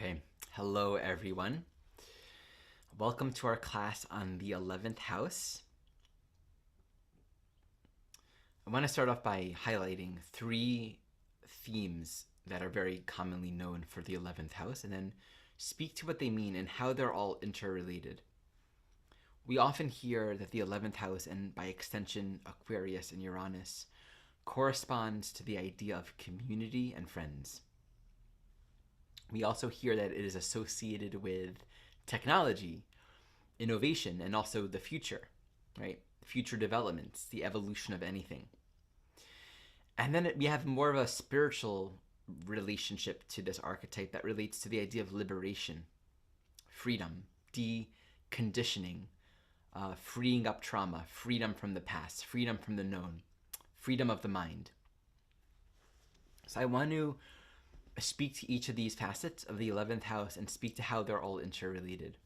Okay, hello everyone. Welcome to our class on the 11th house. I want to start off by highlighting three themes that are very commonly known for the 11th house and then speak to what they mean and how they're all interrelated. We often hear that the 11th house, and by extension Aquarius and Uranus, corresponds to the idea of community and friends. We also hear that it is associated with technology, innovation, and also the future, right? Future developments, the evolution of anything. And then we have more of a spiritual relationship to this archetype that relates to the idea of liberation, freedom, deconditioning, freeing up trauma, freedom from the past, freedom from the known, freedom of the mind. So I want to speak to each of these facets of the 11th house and speak to how they're all interrelated.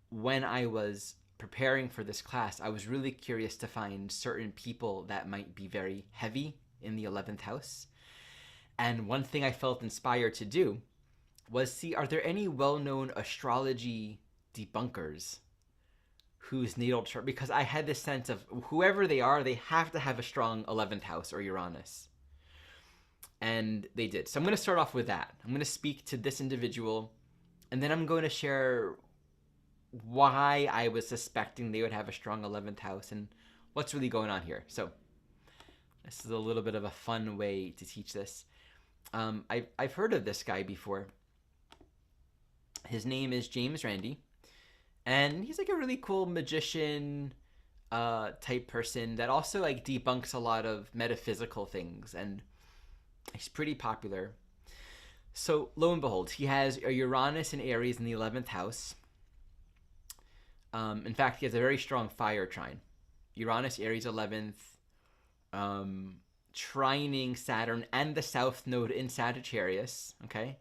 When I was preparing for this class, I was really curious to find certain people that might be very heavy in the 11th house. And one thing I felt inspired to do was see, are there any well-known astrology debunkers whose natal chart, because I had this sense of whoever they are, they have to have a strong 11th house or Uranus. And they did. So I'm going to start off with that. I'm going to speak to this individual, and then I'm going to share why I was suspecting they would have a strong 11th house and what's really going on here. So this is a little bit of a fun way to teach this. I've heard of this guy before. His name is James Randi, and he's like a really cool magician type person that also like debunks a lot of metaphysical things, and he's pretty popular. So lo and behold, he has a Uranus and Aries in the 11th house. In fact, he has a very strong fire trine. Uranus, Aries, 11th, trining Saturn and the South Node in Sagittarius, okay?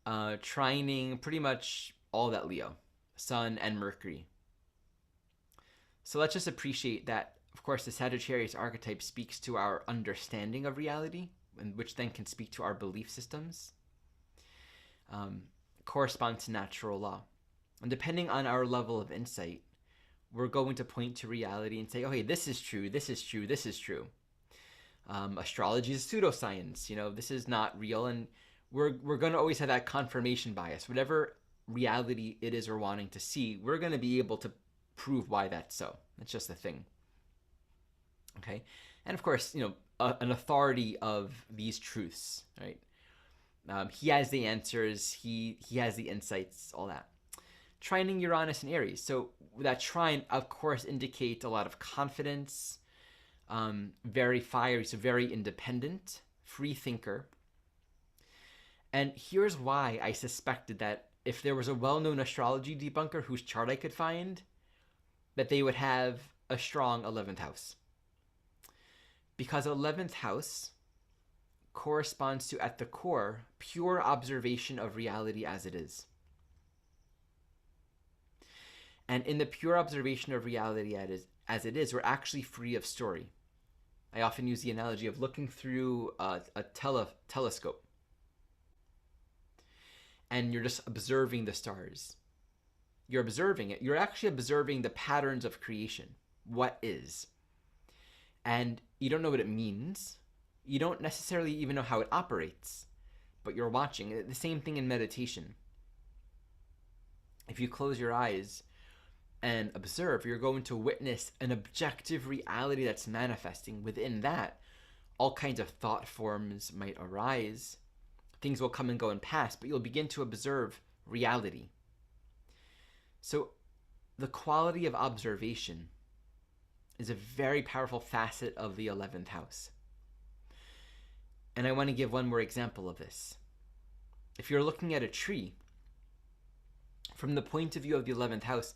Trining pretty much all that Leo, Sun and Mercury. So let's just appreciate that, of course, the Sagittarius archetype speaks to our understanding of reality, and which then can speak to our belief systems, corresponds to natural law. And depending on our level of insight, we're going to point to reality and say, okay, this is true, this is true, this is true. Astrology is pseudoscience, this is not real, and we're going to always have that confirmation bias. Whatever reality it is we're wanting to see, we're going to be able to prove why that's so. That's just the thing. Okay? And of course, an authority of these truths, right? He has the answers, he has the insights, all that. Trining Uranus and Aries. So that trine, of course, indicates a lot of confidence, very fiery, so very independent, free thinker. And here's why I suspected that if there was a well-known astrology debunker whose chart I could find, that they would have a strong 11th house. Because 11th house corresponds to, at the core, pure observation of reality as it is. And in the pure observation of reality as it is, we're actually free of story. I often use the analogy of looking through a telescope. And you're just observing the stars. You're observing it. You're actually observing the patterns of creation. What is. And you don't know what it means. You don't necessarily even know how it operates. But you're watching. The same thing in meditation. If you close your eyes and observe, you're going to witness an objective reality that's manifesting. Within that, all kinds of thought forms might arise. Things will come and go and pass, but you'll begin to observe reality. So the quality of observation is a very powerful facet of the 11th house. And I want to give one more example of this. If you're looking at a tree, from the point of view of the 11th house,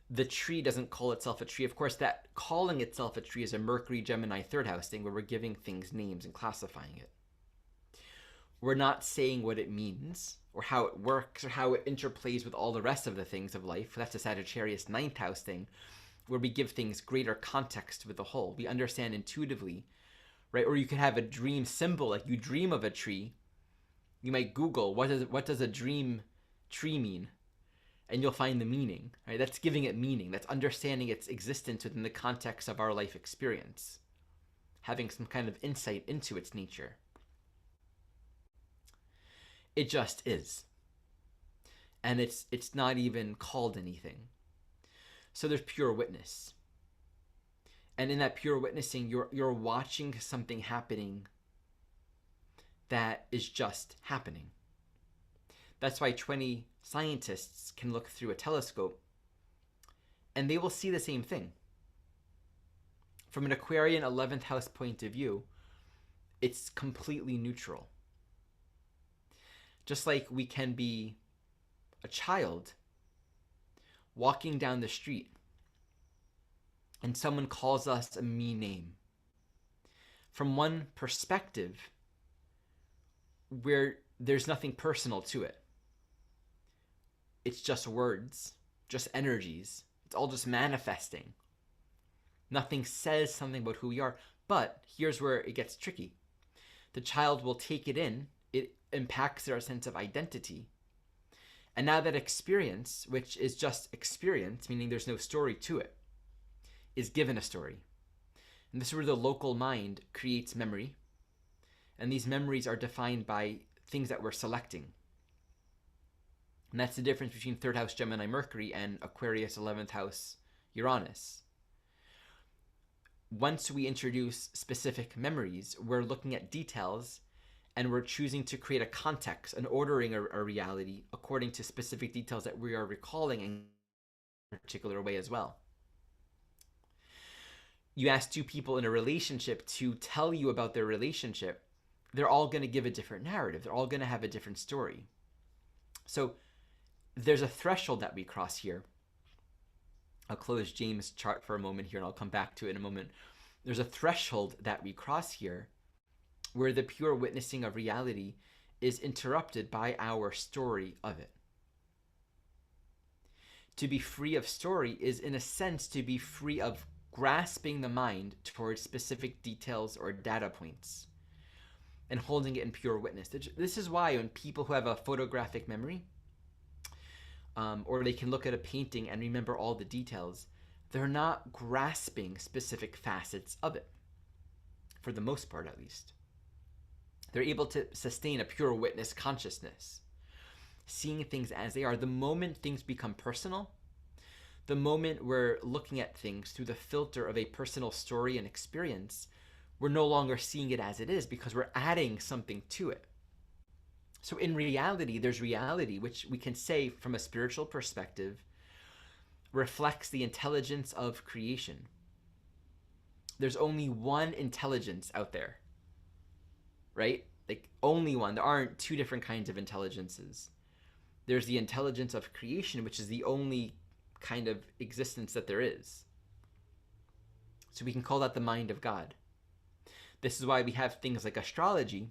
the tree doesn't call itself a tree. Of course, that calling itself a tree is a Mercury, Gemini, third house thing where we're giving things names and classifying it. We're not saying what it means or how it works or how it interplays with all the rest of the things of life. That's a Sagittarius ninth house thing where we give things greater context with the whole. We understand intuitively, right? Or you could have a dream symbol, like you dream of a tree, You might Google what does a dream tree mean, and you'll find the meaning, right? That's giving it meaning. That's understanding its existence within the context of our life experience, having some kind of insight into its nature. It just is. And it's not even called anything. So there's pure witness. And in that pure witnessing, you're watching something happening that is just happening. That's why 20 scientists can look through a telescope and they will see the same thing. From an Aquarian 11th house point of view, it's completely neutral. Just like we can be a child walking down the street and someone calls us a mean name. From one perspective, where there's nothing personal to it. It's just words, just energies. It's all just manifesting. Nothing says something about who we are. But here's where it gets tricky. The child will take it in. It impacts their sense of identity. And now that experience, which is just experience, meaning there's no story to it, is given a story. And this is where the local mind creates memory. And these memories are defined by things that we're selecting. And that's the difference between 3rd house Gemini Mercury and Aquarius 11th house Uranus. Once we introduce specific memories, we're looking at details and we're choosing to create a context, an ordering a reality according to specific details that we are recalling in a particular way as well. You ask two people in a relationship to tell you about their relationship, they're all going to give a different narrative. They're all going to have a different story. So there's a threshold that we cross here. I'll close James' chart for a moment here and I'll come back to it in a moment. There's a threshold that we cross here where the pure witnessing of reality is interrupted by our story of it. To be free of story is, in a sense, to be free of grasping the mind towards specific details or data points and holding it in pure witness. This is why when people who have a photographic memory, or they can look at a painting and remember all the details, they're not grasping specific facets of it, for the most part at least. They're able to sustain a pure witness consciousness, seeing things as they are. The moment things become personal, the moment we're looking at things through the filter of a personal story and experience, we're no longer seeing it as it is because we're adding something to it. So in reality, there's reality, which we can say from a spiritual perspective reflects the intelligence of creation. There's only one intelligence out there, right? Like only one. There aren't two different kinds of intelligences. There's the intelligence of creation, which is the only kind of existence that there is. So we can call that the mind of God. This is why we have things like astrology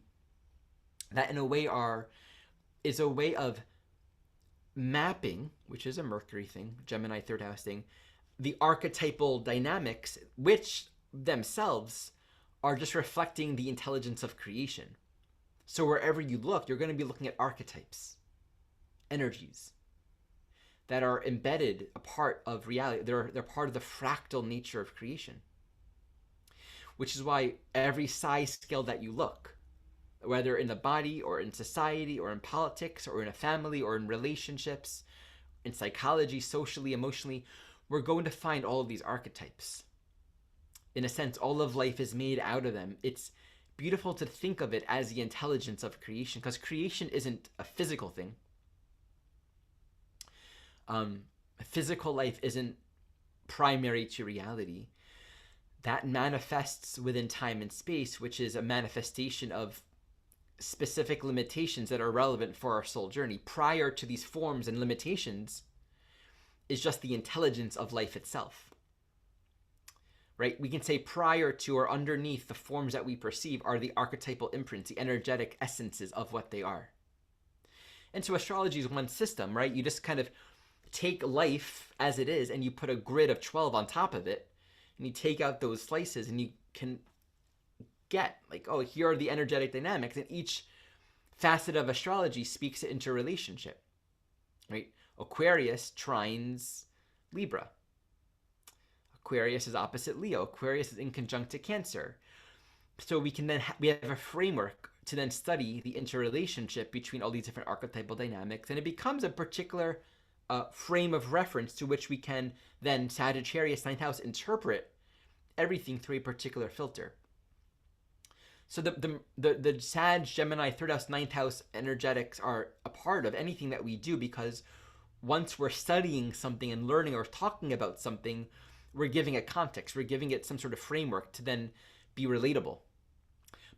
that in a way is a way of mapping, which is a Mercury thing, Gemini 3rd house thing, the archetypal dynamics, which themselves are just reflecting the intelligence of creation. So wherever you look, you're going to be looking at archetypes, energies that are embedded a part of reality. They're part of the fractal nature of creation. Which is why every size scale that you look, whether in the body or in society or in politics or in a family or in relationships, in psychology, socially, emotionally, we're going to find all of these archetypes. In a sense, all of life is made out of them. It's beautiful to think of it as the intelligence of creation, because creation isn't a physical thing. Physical life isn't primary to reality. That manifests within time and space, which is a manifestation of specific limitations that are relevant for our soul journey. Prior to these forms and limitations is just the intelligence of life itself. Right? We can say prior to or underneath the forms that we perceive are the archetypal imprints, the energetic essences of what they are. And so astrology is one system, right? You just kind of take life as it is and you put a grid of 12 on top of it, and you take out those slices and you can get like, oh, here are the energetic dynamics, and each facet of astrology speaks to interrelationship, right? Aquarius trines Libra. Aquarius is opposite Leo. Aquarius is in conjunct to Cancer. So we can then we have a framework to then study the interrelationship between all these different archetypal dynamics, and it becomes a particular frame of reference to which we can then Sagittarius ninth house interpret everything through a particular filter. So the Sag, Gemini, third house, ninth house energetics are a part of anything that we do, because once we're studying something and learning or talking about something, we're giving it context, we're giving it some sort of framework to then be relatable.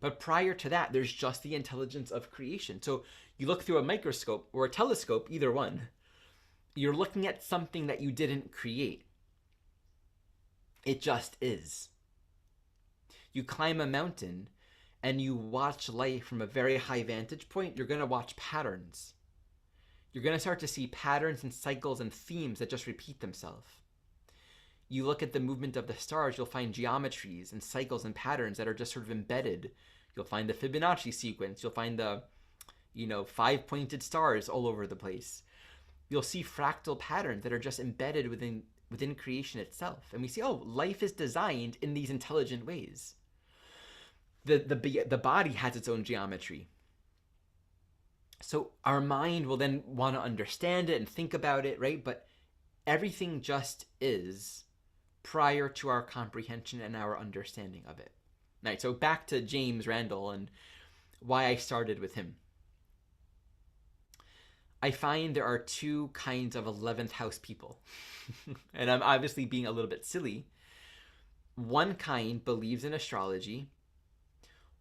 But prior to that, there's just the intelligence of creation. So you look through a microscope or a telescope, either one, you're looking at something that you didn't create. It just is. You climb a mountain and you watch life from a very high vantage point, you're going to watch patterns. You're going to start to see patterns and cycles and themes that just repeat themselves. You look at the movement of the stars, you'll find geometries and cycles and patterns that are just sort of embedded. You'll find the Fibonacci sequence. You'll find the, 5-pointed stars all over the place. You'll see fractal patterns that are just embedded within creation itself. And we see, life is designed in these intelligent ways. The body has its own geometry. So our mind will then want to understand it and think about it, right? But everything just is prior to our comprehension and our understanding of it. Right, so back to James Randall and why I started with him. I find there are two kinds of 11th house people. And I'm obviously being a little bit silly. One kind believes in astrology.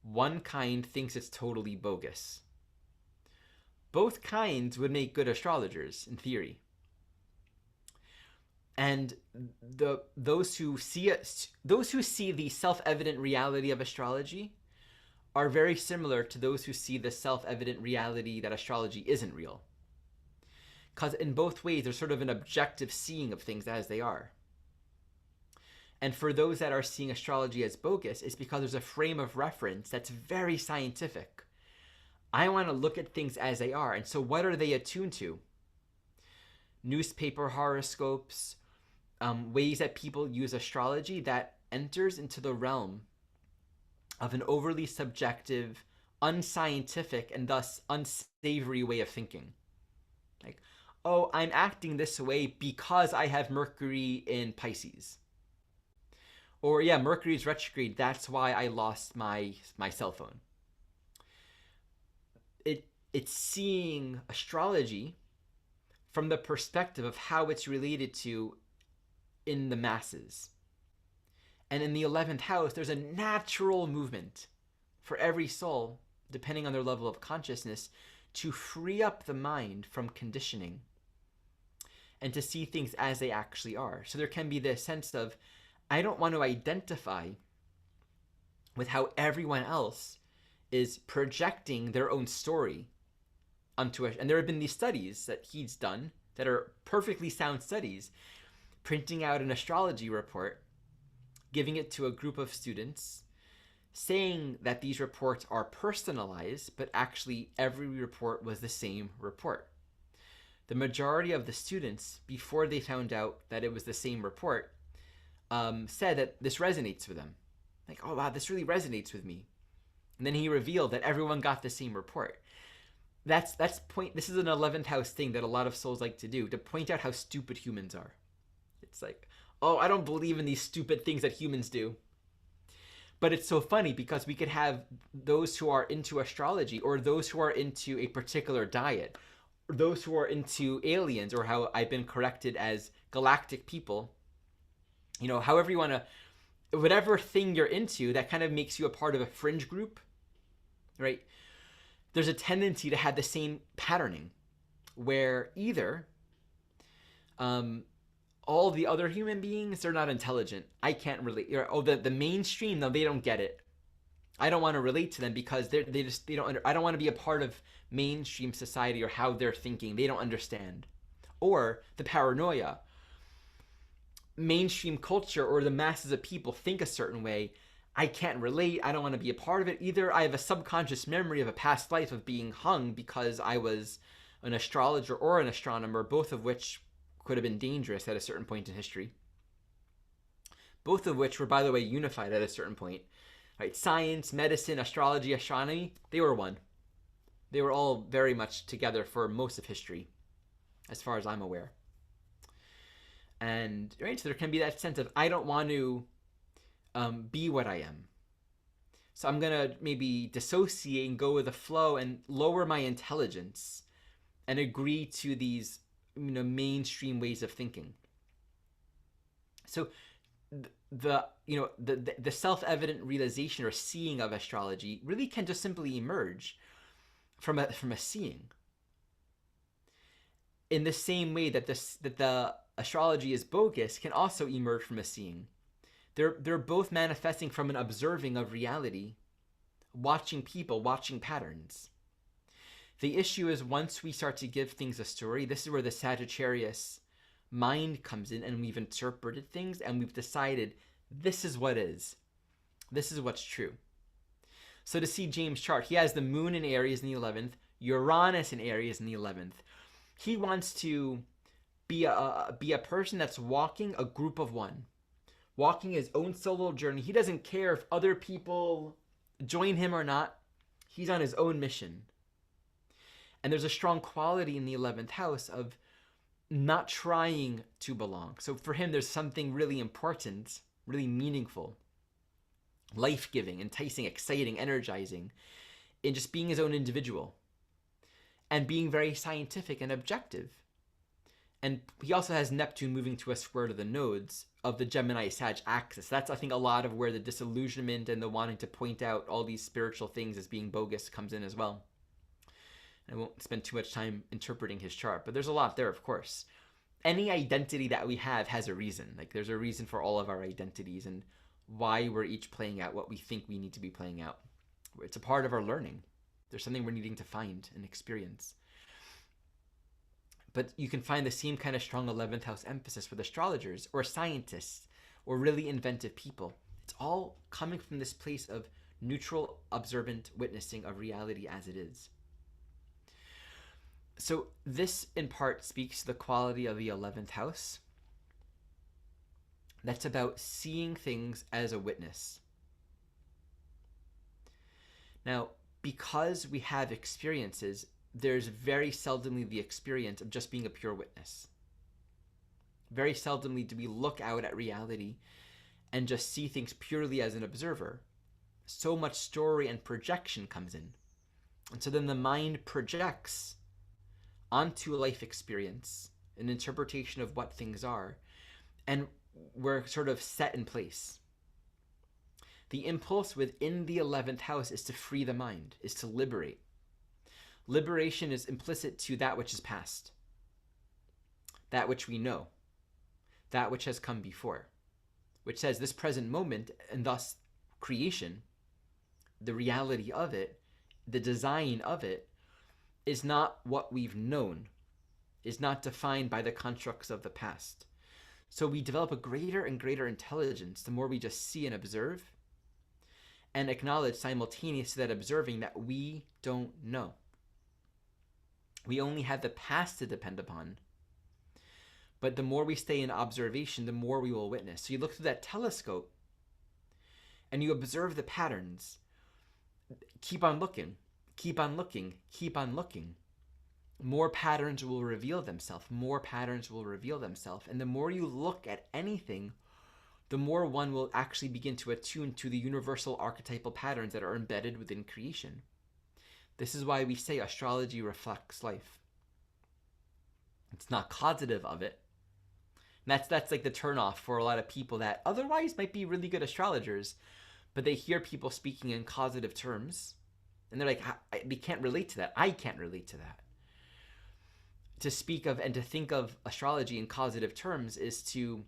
One kind thinks it's totally bogus. Both kinds would make good astrologers, in theory. And those who see the self-evident reality of astrology are very similar to those who see the self-evident reality that astrology isn't real. Because in both ways, there's sort of an objective seeing of things as they are. And for those that are seeing astrology as bogus, it's because there's a frame of reference that's very scientific. I want to look at things as they are. And so what are they attuned to? Newspaper horoscopes, ways that people use astrology that enters into the realm of an overly subjective, unscientific, and thus unsavory way of thinking. Like, I'm acting this way because I have Mercury in Pisces. Or Mercury's retrograde, that's why I lost my cell phone. It's seeing astrology from the perspective of how it's related to in the masses. And in the 11th house, there's a natural movement for every soul, depending on their level of consciousness, to free up the mind from conditioning and to see things as they actually are. So there can be this sense of, I don't want to identify with how everyone else is projecting their own story onto it. And there have been these studies that he's done that are perfectly sound studies, printing out an astrology report, giving it to a group of students, saying that these reports are personalized, but actually every report was the same report. The majority of the students, before they found out that it was the same report, said that this resonates with them. Like, oh wow, this really resonates with me. And then he revealed that everyone got the same report. This is an 11th house thing that a lot of souls like to do, to point out how stupid humans are. It's like, I don't believe in these stupid things that humans do. But it's so funny because we could have those who are into astrology, or those who are into a particular diet, or those who are into aliens, or how I've been corrected as galactic people. However you want to, whatever thing you're into that kind of makes you a part of a fringe group, right? There's a tendency to have the same patterning where either all the other human beings, they're not intelligent. I can't relate. The mainstream, no, they don't get it. I don't want to relate to them because they don't. I don't want to be a part of mainstream society or how they're thinking. They don't understand. Or the paranoia. Mainstream culture or the masses of people think a certain way. I can't relate. I don't want to be a part of it. Either I have a subconscious memory of a past life of being hung because I was an astrologer or an astronomer, both of which could have been dangerous at a certain point in history. Both of which were, by the way, unified at a certain point. Right? Science, medicine, astrology, astronomy, they were one. They were all very much together for most of history, as far as I'm aware. And right, so there can be that sense of I don't want to be what I am. So I'm gonna maybe dissociate and go with the flow and lower my intelligence and agree to these mainstream ways of thinking. So the self-evident realization or seeing of astrology really can just simply emerge from a seeing. In the same way that the astrology is bogus can also emerge from a seeing. They're both manifesting from an observing of reality, watching people, watching patterns. The issue is once we start to give things a story, this is where the Sagittarius mind comes in, and we've interpreted things and we've decided this is what is. This is what's true. So to see James' chart, he has the moon in Aries in the 11th, Uranus in Aries in the 11th. He wants to be a person that's walking a group of one, walking his own solo journey. He doesn't care if other people join him or not. He's on his own mission. And there's a strong quality in the 11th house of not trying to belong. So for him, there's something really important, really meaningful, life-giving, enticing, exciting, energizing in just being his own individual and being very scientific and objective. And he also has Neptune moving to a square to the nodes of the Gemini-Sag axis. That's, I think, a lot of where the disillusionment and the wanting to point out all these spiritual things as being bogus comes in as well. I won't spend too much time interpreting his chart, but there's a lot there, of course. Any identity that we have has a reason. Like, there's a reason for all of our identities and why we're each playing out what we think we need to be playing out. It's a part of our learning. There's something we're needing to find and experience. But you can find the same kind of strong 11th house emphasis with astrologers or scientists or really inventive people. It's all coming from this place of neutral, observant witnessing of reality as it is. So this, in part, speaks to the quality of the 11th house. That's about seeing things as a witness. Now, because we have experiences, there's very seldomly the experience of just being a pure witness. Very seldomly do we look out at reality and just see things purely as an observer. So much story and projection comes in. And so then the mind projects onto a life experience, an interpretation of what things are, and we're sort of set in place. The impulse within the 11th house is to free the mind, is to liberate. Liberation is implicit to that which is past, that which we know, that which has come before, which says this present moment, and thus creation, the reality of it, the design of it, is not what we've known, is not defined by the constructs of the past. So we develop a greater and greater intelligence the more we just see and observe and acknowledge simultaneous to that observing that we don't know. We only have the past to depend upon. But the more we stay in observation, the more we will witness. So you look through that telescope and you observe the patterns. Keep on looking. Keep on looking, keep on looking. More patterns will reveal themselves. More patterns will reveal themselves. And the more you look at anything, the more one will actually begin to attune to the universal archetypal patterns that are embedded within creation. This is why we say astrology reflects life. It's not causative of it. And that's like the turnoff for a lot of people that otherwise might be really good astrologers, but they hear people speaking in causative terms, and they're like, we can't relate to that. I can't relate to that. To speak of and to think of astrology in causative terms is to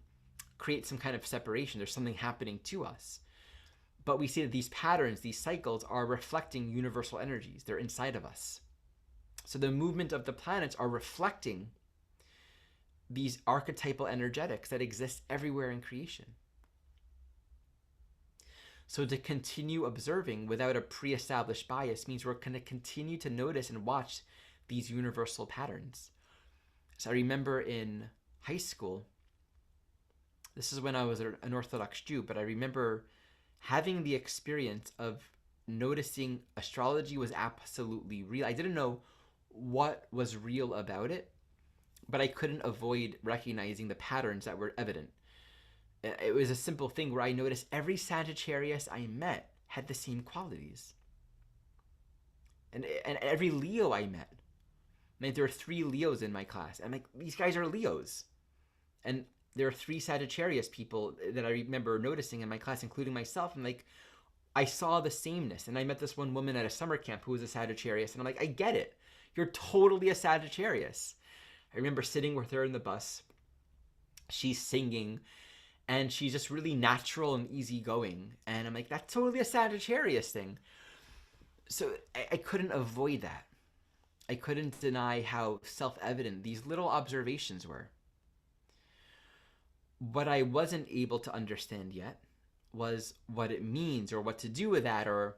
create some kind of separation. There's something happening to us. But we see that these patterns, these cycles, are reflecting universal energies. They're inside of us. So the movement of the planets are reflecting these archetypal energetics that exist everywhere in creation. So to continue observing without a pre-established bias means we're going to continue to notice and watch these universal patterns. So I remember in high school, this is when I was an Orthodox Jew, but I remember having the experience of noticing astrology was absolutely real. I didn't know what was real about it, but I couldn't avoid recognizing the patterns that were evident. It was a simple thing where I noticed every Sagittarius I met had the same qualities. And every Leo I met. Like, there were 3 Leos in my class. I'm like, these guys are Leos. And there are 3 Sagittarius people that I remember noticing in my class, including myself. I'm like, I saw the sameness. And I met this one woman at a summer camp who was a Sagittarius. And I'm like, I get it. You're totally a Sagittarius. I remember sitting with her in the bus. She's singing. And she's just really natural and easygoing. And I'm like, that's totally a Sagittarius thing. So I couldn't avoid that. I couldn't deny how self-evident these little observations were. What I wasn't able to understand yet was what it means or what to do with that, or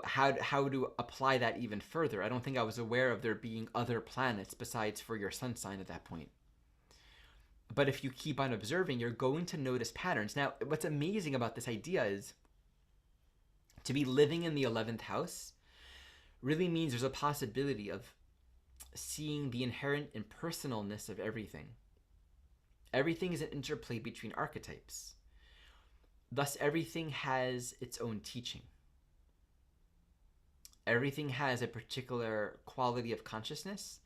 how to apply that even further. I don't think I was aware of there being other planets besides for your sun sign at that point. But if you keep on observing, you're going to notice patterns. Now, what's amazing about this idea is to be living in the 11th house really means there's a possibility of seeing the inherent impersonalness of everything. Everything is an interplay between archetypes. Thus, everything has its own teaching. Everything has a particular quality of consciousness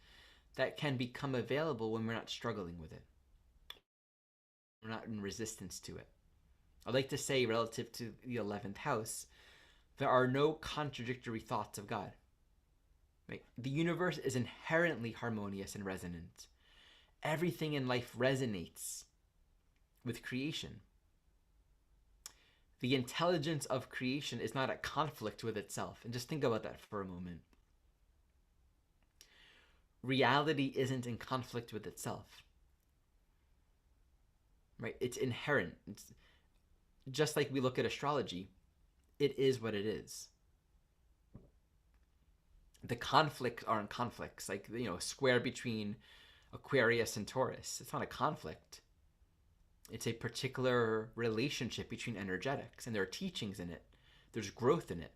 that can become available when we're not struggling with it. We're not in resistance to it. I like to say, relative to the 11th house, there are no contradictory thoughts of God. Right? The universe is inherently harmonious and resonant. Everything in life resonates with creation. The intelligence of creation is not at conflict with itself. And just think about that for a moment. Reality isn't in conflict with itself. Right? It's inherent. It's just like we look at astrology. It is what it is. The conflicts aren't conflicts, like, square between Aquarius and Taurus. It's not a conflict. It's a particular relationship between energetics, and there are teachings in it. There's growth in it.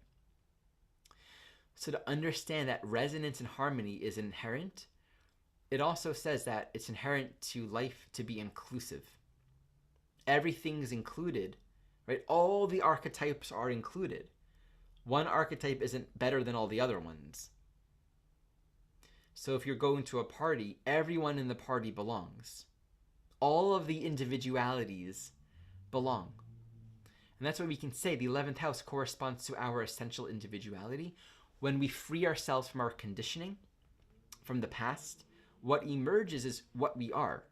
So to understand that resonance and harmony is inherent, it also says that it's inherent to life to be inclusive. Everything's included, right? All the archetypes are included. One archetype isn't better than all the other ones. So if you're going to a party, everyone in the party belongs. All of the individualities belong. And that's why we can say the 11th house corresponds to our essential individuality. When we free ourselves from our conditioning, from the past, what emerges is what we are,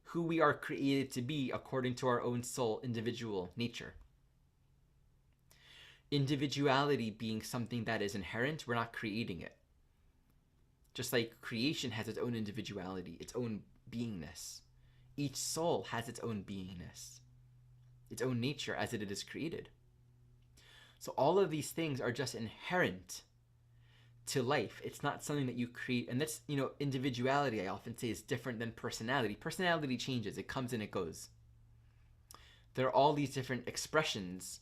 who we are created to be according to our own soul individual nature. Individuality being something that is inherent, we're not creating it. Just like creation has its own individuality, its own beingness. Each soul has its own beingness, its own nature as it is created. So all of these things are just inherent to life. It's not something that you create. And that's, individuality, I often say, is different than personality. Personality changes. It comes and it goes. There are all these different expressions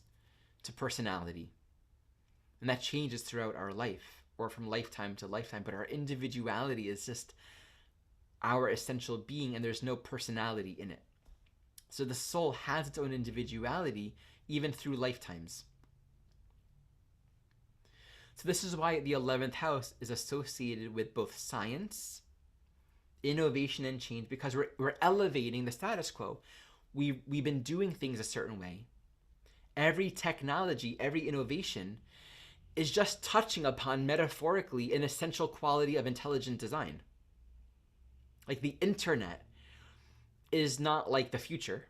to personality. And that changes throughout our life, or from lifetime to lifetime. But our individuality is just our essential being, and there's no personality in it. So the soul has its own individuality even through lifetimes. So this is why the 11th house is associated with both science, innovation, and change, because we're elevating the status quo. We've been doing things a certain way. Every technology, every innovation is just touching upon, metaphorically, an essential quality of intelligent design. Like the internet is not like the future.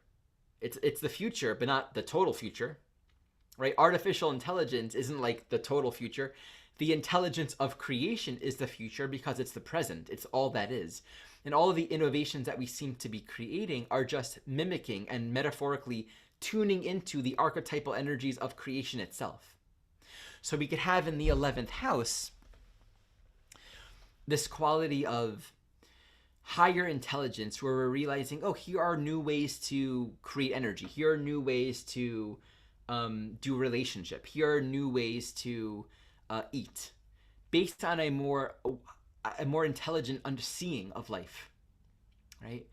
It's the future, but not the total future, right? Artificial intelligence isn't like the total future. The intelligence of creation is the future because it's the present. It's all that is. And all of the innovations that we seem to be creating are just mimicking and metaphorically tuning into the archetypal energies of creation itself. So we could have in the 11th house this quality of higher intelligence where we're realizing, oh, here are new ways to create energy. Here are new ways to do relationship. Here are new ways to eat, based on a more intelligent understanding of life, right?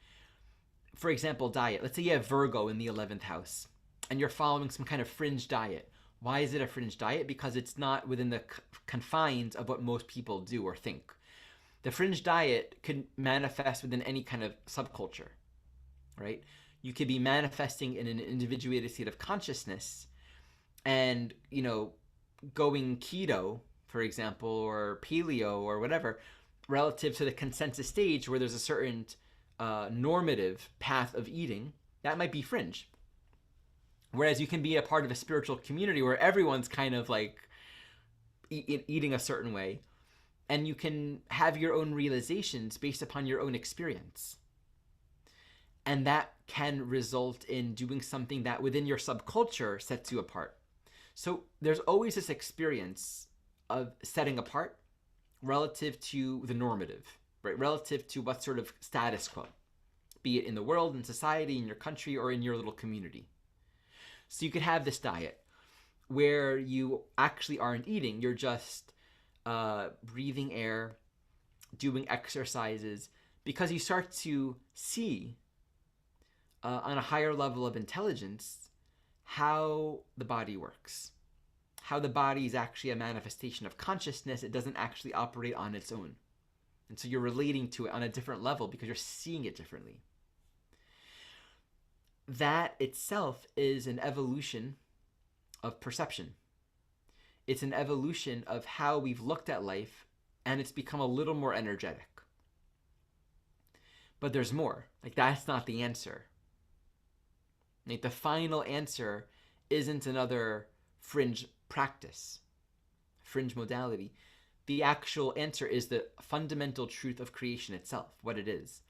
For example, diet. Let's say you have Virgo in the 11th house and you're following some kind of fringe diet. Why is it a fringe diet? Because it's not within the confines of what most people do or think. The fringe diet could manifest within any kind of subculture, right? You could be manifesting in an individuated state of consciousness and, going keto, for example, or paleo or whatever, relative to the consensus stage where there's a certain normative path of eating. That might be fringe. Whereas you can be a part of a spiritual community where everyone's kind of like eating a certain way, and you can have your own realizations based upon your own experience. And that can result in doing something that within your subculture sets you apart. So there's always this experience of setting apart relative to the normative, right? Relative to what sort of status quo, be it in the world, in society, in your country, or in your little community. So you could have this diet where you actually aren't eating, you're just breathing air, doing exercises, because you start to see on a higher level of intelligence how the body works, how the body is actually a manifestation of consciousness. It doesn't actually operate on its own. And so you're relating to it on a different level because you're seeing it differently. That itself is an evolution of perception. It's an evolution of how we've looked at life, and it's become a little more energetic. But there's more. Like, that's not the answer. Like, the final answer isn't another fringe practice, fringe modality. The actual answer is the fundamental truth of creation itself, what it is.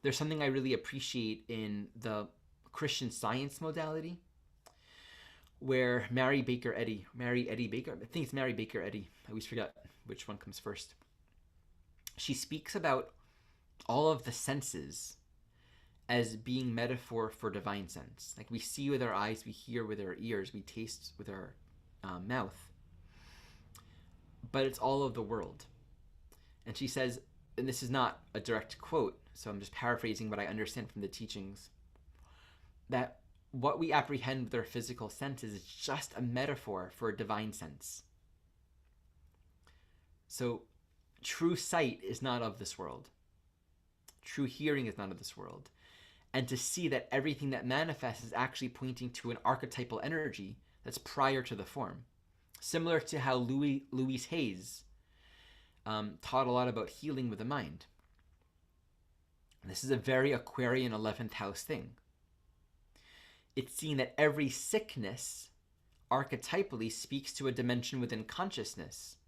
There's something I really appreciate in the Christian Science modality, where Mary Baker Eddy, I think it's Mary Baker Eddy, I always forget which one comes first. She speaks about all of the senses as being metaphor for divine sense. Like, we see with our eyes, we hear with our ears, we taste with our mouth, but it's all of the world. And she says, and this is not a direct quote, so I'm just paraphrasing what I understand from the teachings, that what we apprehend with our physical senses is just a metaphor for a divine sense. So true sight is not of this world. True hearing is not of this world. And to see that everything that manifests is actually pointing to an archetypal energy that's prior to the form. Similar to how Louise Hayes taught a lot about healing with the mind. And this is a very Aquarian 11th house thing. It's seen that every sickness archetypally speaks to a dimension within consciousness.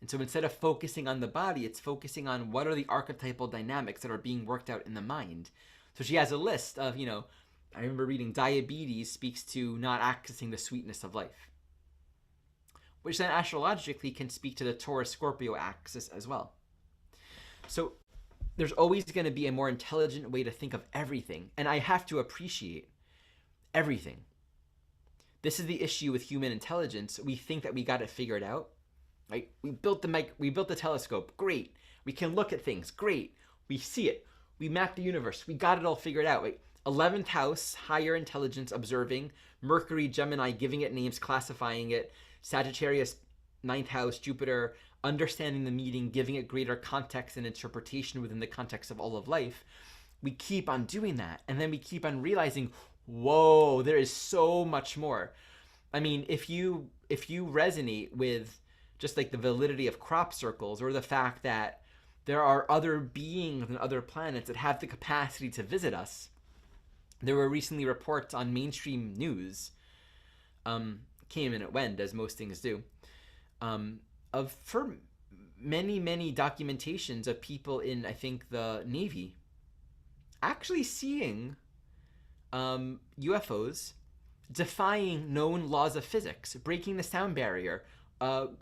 And so instead of focusing on the body, it's focusing on what are the archetypal dynamics that are being worked out in the mind. So she has a list of, I remember reading diabetes speaks to not accessing the sweetness of life, which then astrologically can speak to the Taurus-Scorpio axis as well. So there's always going to be a more intelligent way to think of everything, and I have to appreciate everything. This is the issue with human intelligence. We think that we got it figured out, right? We built the telescope, great. We can look at things, great. We see it. We map the universe. We got it all figured out, right? 11th house, higher intelligence, observing. Mercury, Gemini, giving it names, classifying it. Sagittarius, 9th house, Jupiter, understanding the meaning, giving it greater context and interpretation within the context of all of life. We keep on doing that, and then we keep on realizing, whoa, there is so much more. I mean, if you resonate with just like the validity of crop circles, or the fact that there are other beings and other planets that have the capacity to visit us. There were recently reports on mainstream news, came and it went, as most things do, for many documentations of people in, I think, the Navy actually seeing UFOs, defying known laws of physics, breaking the sound barrier,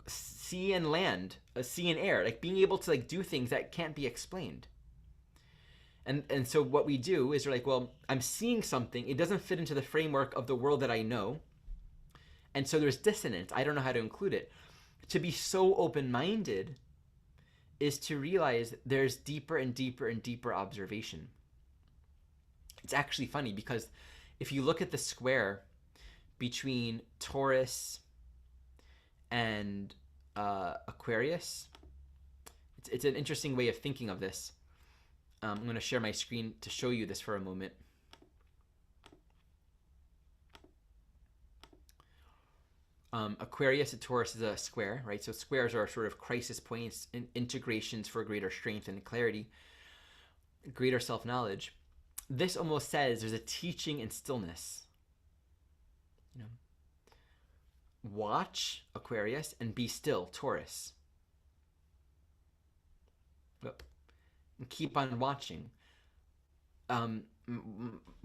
sea and land, sea and air, like being able to like do things that can't be explained. And so what we do is we're like, well, I'm seeing something. It doesn't fit into the framework of the world that I know. And so there's dissonance. I don't know how to include it. To be so open-minded is to realize there's deeper and deeper and deeper observation. It's actually funny because if you look at the square between Taurus and Aquarius, it's an interesting way of thinking of this. I'm going to share my screen to show you this for a moment. Aquarius and Taurus is a square, right? So squares are sort of crisis points, integrations for greater strength and clarity, greater self-knowledge. This almost says there's a teaching in stillness. You know, watch Aquarius and be still, Taurus. And keep on watching. One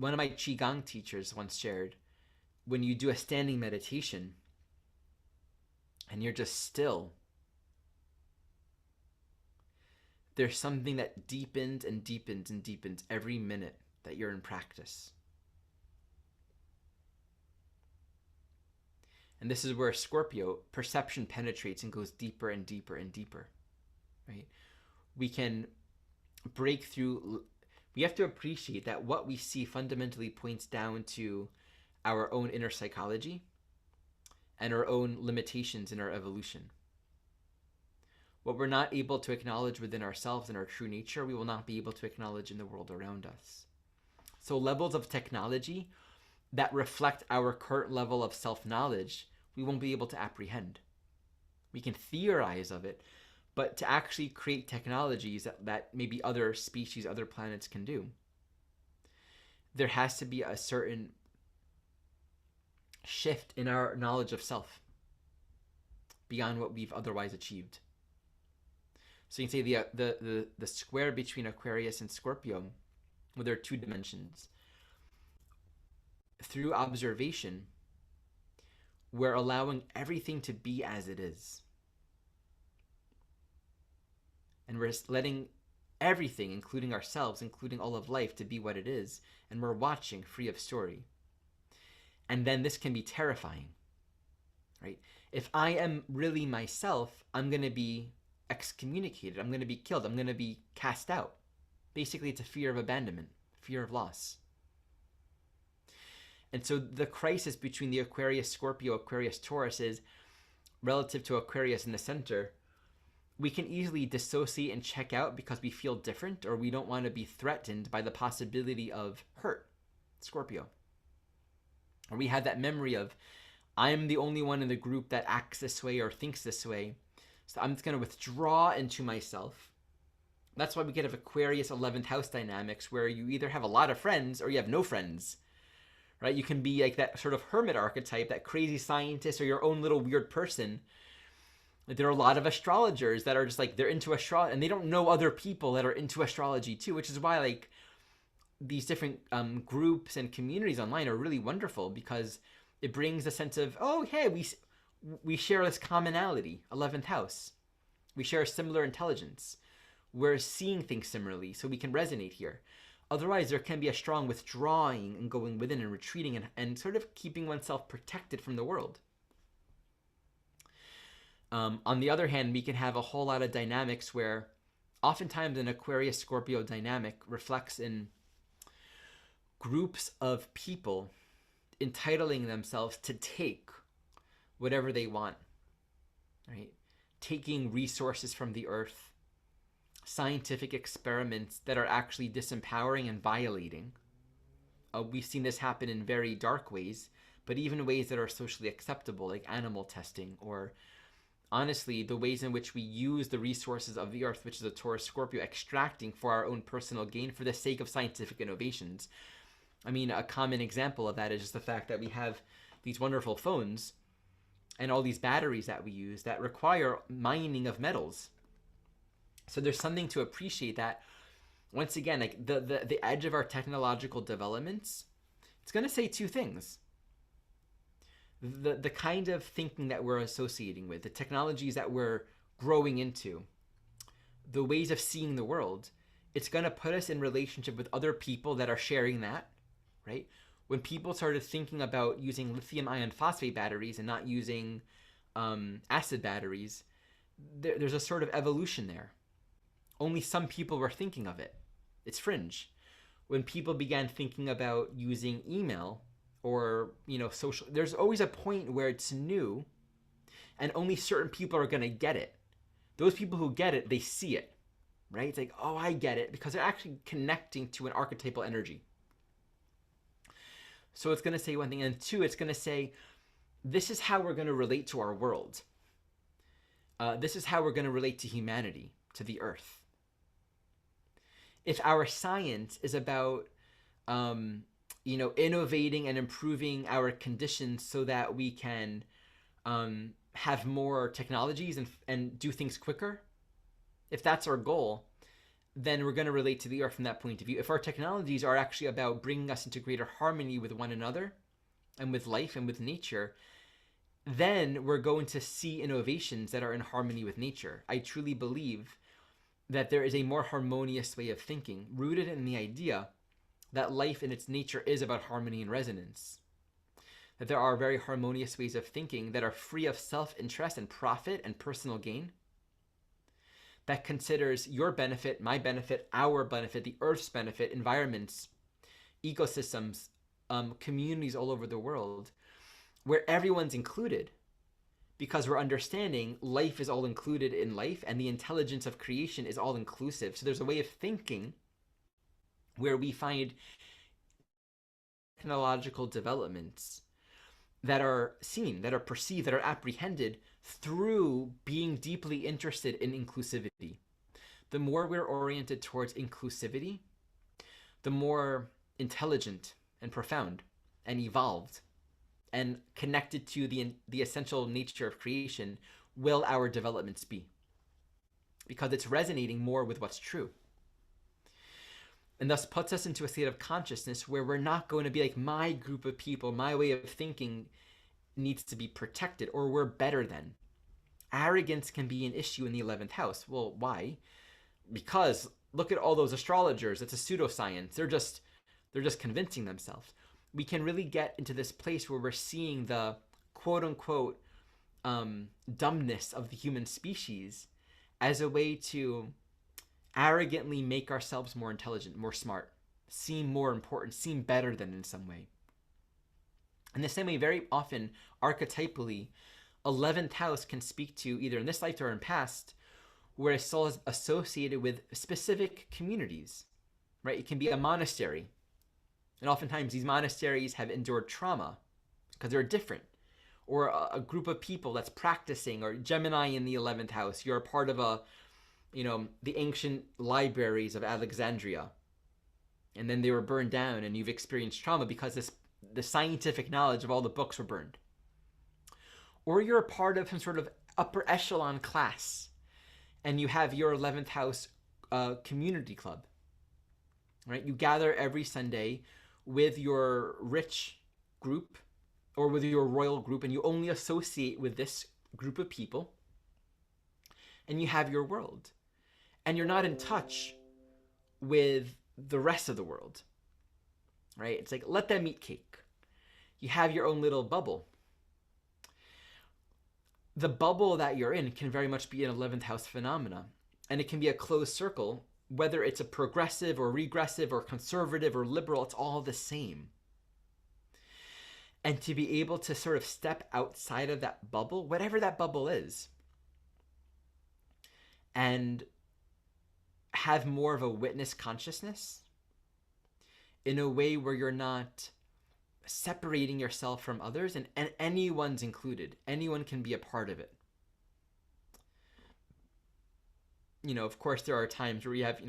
of my Qigong teachers once shared, when you do a standing meditation and you're just still, there's something that deepens and deepens and deepens every minute that you're in practice. And this is where Scorpio, perception penetrates and goes deeper and deeper and deeper, right? We can break through. We have to appreciate that what we see fundamentally points down to our own inner psychology and our own limitations in our evolution. What we're not able to acknowledge within ourselves and our true nature, we will not be able to acknowledge in the world around us. So levels of technology that reflect our current level of self-knowledge, we won't be able to apprehend. We can theorize of it, but to actually create technologies that maybe other species, other planets can do, there has to be a certain shift in our knowledge of self beyond what we've otherwise achieved. So you can say the square between Aquarius and Scorpio, well, there are two dimensions. Through observation, we're allowing everything to be as it is. And we're letting everything, including ourselves, including all of life, to be what it is. And we're watching, free of story. And then this can be terrifying, right? If I am really myself, I'm going to be excommunicated. I'm going to be killed. I'm going to be cast out. Basically, it's a fear of abandonment, fear of loss. And so the crisis between the Aquarius, Scorpio, Aquarius, Taurus is relative to Aquarius in the center. We can easily dissociate and check out because we feel different or we don't want to be threatened by the possibility of hurt, Scorpio. Or we have that memory of, I'm the only one in the group that acts this way or thinks this way. So I'm just going to withdraw into myself. That's why we get Aquarius 11th house dynamics where you either have a lot of friends or you have no friends, right? You can be like that sort of hermit archetype, that crazy scientist or your own little weird person. There are a lot of astrologers that are just like, they're into astrology and they don't know other people that are into astrology too, which is why like these different groups and communities online are really wonderful because it brings a sense of, oh, hey, we share this commonality, 11th house. We share a similar intelligence. We're seeing things similarly, so we can resonate here. Otherwise, there can be a strong withdrawing and going within and retreating and sort of keeping oneself protected from the world. On the other hand, we can have a whole lot of dynamics where oftentimes an Aquarius Scorpio dynamic reflects in groups of people entitling themselves to take whatever they want, right? Taking resources from the earth, scientific experiments that are actually disempowering and violating. We've seen this happen in very dark ways, but even ways that are socially acceptable, like animal testing, or honestly, the ways in which we use the resources of the earth, which is a Taurus Scorpio, extracting for our own personal gain for the sake of scientific innovations. I mean, a common example of that is just the fact that we have these wonderful phones and all these batteries that we use that require mining of metals. So there's something to appreciate that, once again, like the edge of our technological developments, It's going to say two things. The kind of thinking that we're associating with, the technologies that we're growing into, the ways of seeing the world, it's going to put us in relationship with other people that are sharing that, right? When people started thinking about using lithium ion phosphate batteries and not using acid batteries, there's a sort of evolution there. Only some people were thinking of it. It's fringe. When people began thinking about using email or, social, there's always a point where it's new and only certain people are going to get it. Those people who get it, they see it, right? It's like, oh, I get it, because they're actually connecting to an archetypal energy. So it's going to say one thing. And two, it's going to say, this is how we're going to relate to our world. This is how we're going to relate to humanity, to the earth. If our science is about, innovating and improving our conditions so that we can have more technologies and do things quicker, if that's our goal, then we're going to relate to the earth from that point of view. If our technologies are actually about bringing us into greater harmony with one another and with life and with nature, then we're going to see innovations that are in harmony with nature. I truly believe that there is a more harmonious way of thinking, rooted in the idea that life in its nature is about harmony and resonance. That there are very harmonious ways of thinking that are free of self-interest and profit and personal gain, that considers your benefit, my benefit, our benefit, the earth's benefit, environments, ecosystems, communities all over the world, where everyone's included, because we're understanding life is all included in life and the intelligence of creation is all inclusive. So there's a way of thinking where we find technological developments that are seen, that are perceived, that are apprehended through being deeply interested in inclusivity. The more we're oriented towards inclusivity, the more intelligent and profound and evolved and connected to the essential nature of creation will our developments be, because it's resonating more with what's true. And thus puts us into a state of consciousness where we're not going to be like, my group of people, my way of thinking needs to be protected, or we're better than. Arrogance can be an issue in the 11th house. Well, why? Because look at all those astrologers. It's a pseudoscience. They're just convincing themselves. We can really get into this place where we're seeing the quote unquote dumbness of the human species as a way to arrogantly make ourselves more intelligent, more smart, seem more important, seem better than in some way. In the same way, very often, archetypally, 11th house can speak to, either in this lifetime or in past, where a soul is associated with specific communities, right? It can be a monastery. And oftentimes these monasteries have endured trauma because they're different. Or a group of people that's practicing, or Gemini in the 11th house. You're a part of the ancient libraries of Alexandria. And then they were burned down and you've experienced trauma because the scientific knowledge of all the books were burned. Or you're a part of some sort of upper echelon class and you have your 11th house community club, right? You gather every Sunday with your rich group or with your royal group, and you only associate with this group of people, and you have your world, and you're not in touch with the rest of the world, right? It's like, let them eat cake. You have your own little bubble. The bubble that you're in can very much be an 11th house phenomena, and it can be a closed circle. Whether it's a progressive or regressive or conservative or liberal, it's all the same. And to be able to sort of step outside of that bubble, whatever that bubble is, and have more of a witness consciousness in a way where you're not separating yourself from others, and anyone's included. Anyone can be a part of it. Of course, there are times where you have,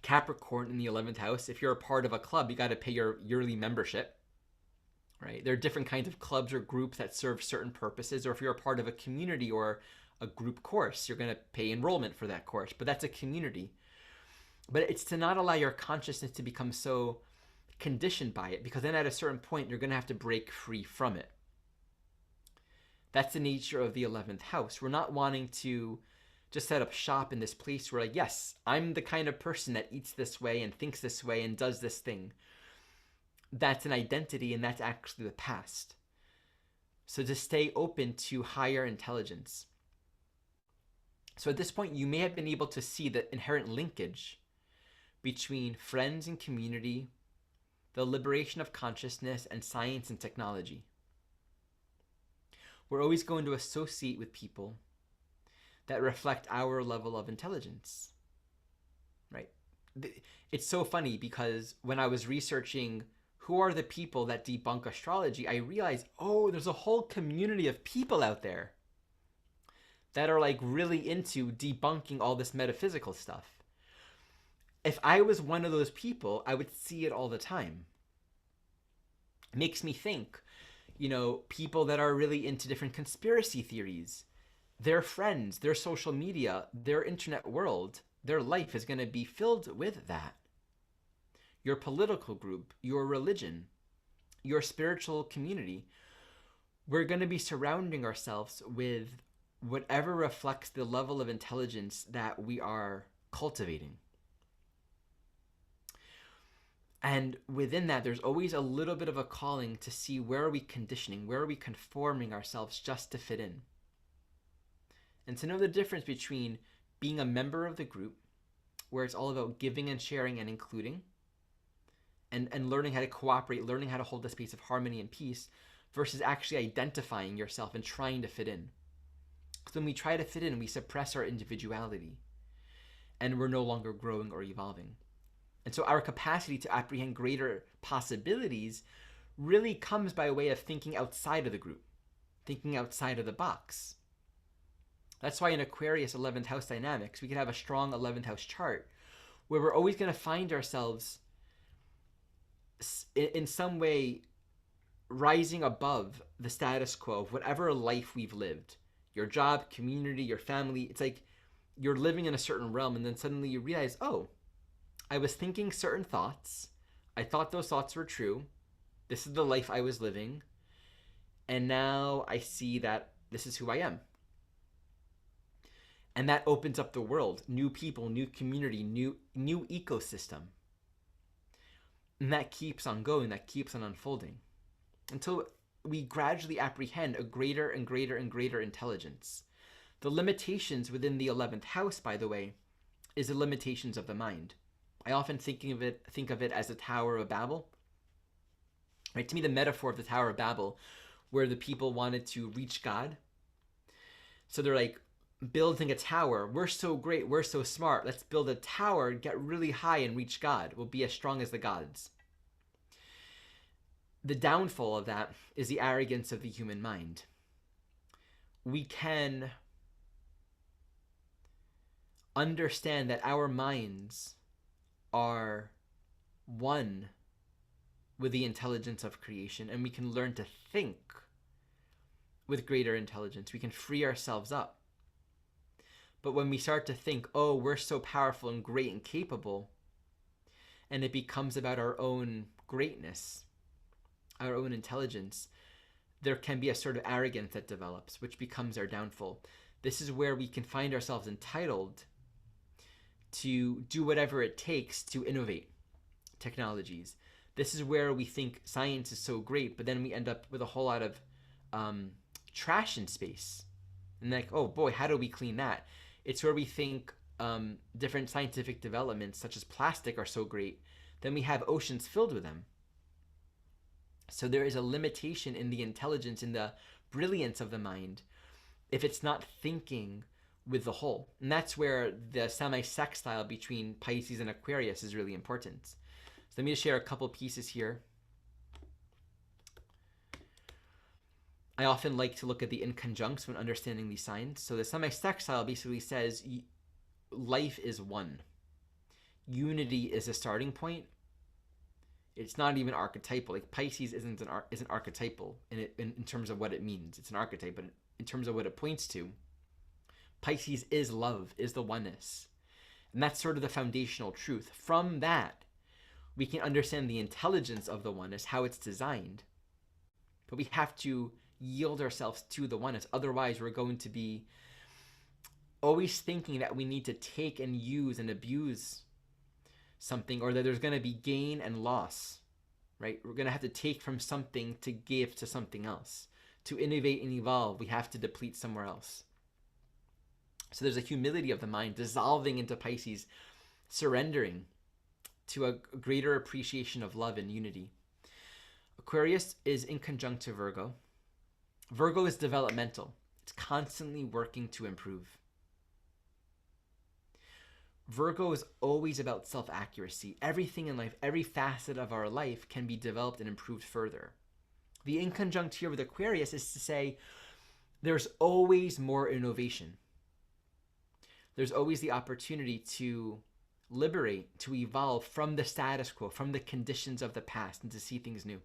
Capricorn in the 11th house. If you're a part of a club, you got to pay your yearly membership, right? There are different kinds of clubs or groups that serve certain purposes. Or if you're a part of a community or a group course, you're going to pay enrollment for that course, but that's a community. But it's to not allow your consciousness to become so conditioned by it, because then at a certain point you're going to have to break free from it. That's the nature of the 11th house. We're not wanting to just set up shop in this place where, like, yes, I'm the kind of person that eats this way and thinks this way and does this thing. That's an identity, and that's actually the past. So to stay open to higher intelligence. So at this point, you may have been able to see the inherent linkage between friends and community, the liberation of consciousness, and science and technology. We're always going to associate with people that reflect our level of intelligence, right? It's so funny because when I was researching who are the people that debunk astrology, I realized, oh, there's a whole community of people out there that are like really into debunking all this metaphysical stuff. If I was one of those people, I would see it all the time. It makes me think, people that are really into different conspiracy theories, their friends, their social media, their internet world, their life is going to be filled with that. Your political group, your religion, your spiritual community, we're going to be surrounding ourselves with whatever reflects the level of intelligence that we are cultivating. And within that, there's always a little bit of a calling to see where are we conditioning, where are we conforming ourselves just to fit in. And to know the difference between being a member of the group, where it's all about giving and sharing and including, and learning how to cooperate, learning how to hold a space of harmony and peace, versus actually identifying yourself and trying to fit in. Because when we try to fit in, we suppress our individuality, and we're no longer growing or evolving. And so our capacity to apprehend greater possibilities really comes by way of thinking outside of the group, thinking outside of the box. That's why in Aquarius 11th house dynamics, we can have a strong 11th house chart where we're always going to find ourselves in some way rising above the status quo of whatever life we've lived. Your job, community, your family. It's like you're living in a certain realm, and then suddenly you realize, oh, I was thinking certain thoughts. I thought those thoughts were true. This is the life I was living. And now I see that this is who I am. And that opens up the world, new people, new community, new ecosystem. And that keeps on going, that keeps on unfolding until we gradually apprehend a greater and greater and greater intelligence. The limitations within the 11th house, by the way, is the limitations of the mind. I often think of it as the Tower of Babel. Right? To me, the metaphor of the Tower of Babel, where the people wanted to reach God. So they're like building a tower. We're so great. We're so smart. Let's build a tower, get really high and reach God. We'll be as strong as the gods. The downfall of that is the arrogance of the human mind. We can understand that our minds are one with the intelligence of creation, and we can learn to think with greater intelligence. We can free ourselves up. But when we start to think, oh, we're so powerful and great and capable, and it becomes about our own greatness, our own intelligence, there can be a sort of arrogance that develops, which becomes our downfall. This is where we can find ourselves entitled to do whatever it takes to innovate technologies. This is where we think science is so great, but then we end up with a whole lot of trash in space. And like, oh boy, how do we clean that? It's where we think different scientific developments, such as plastic, are so great, then we have oceans filled with them. So there is a limitation in the intelligence, in the brilliance of the mind, if it's not thinking with the whole. And that's where the semi-sextile between Pisces and Aquarius is really important. So let me just share a couple pieces here. I often like to look at the inconjuncts when understanding these signs. So the semi-sextile basically says life is one. Unity is a starting point. It's not even archetypal. Like Pisces isn't archetypal in terms of what it means. It's an archetype, but in terms of what it points to, Pisces is love, is the oneness. And that's sort of the foundational truth. From that, We can understand the intelligence of the oneness, how it's designed, but we have to yield ourselves to the oneness. Otherwise, we're going to be always thinking that we need to take and use and abuse something, or that there's going to be gain and loss, right? We're going to have to take from something to give to something else. To innovate and evolve, we have to deplete somewhere else. So there's a humility of the mind dissolving into Pisces, surrendering to a greater appreciation of love and unity. Aquarius is in conjunct to Virgo. Virgo is developmental. It's constantly working to improve. Virgo is always about self-accuracy. Everything in life, every facet of our life can be developed and improved further. The inconjunct here with Aquarius is to say there's always more innovation. There's always the opportunity to liberate, to evolve from the status quo, from the conditions of the past, and to see things new.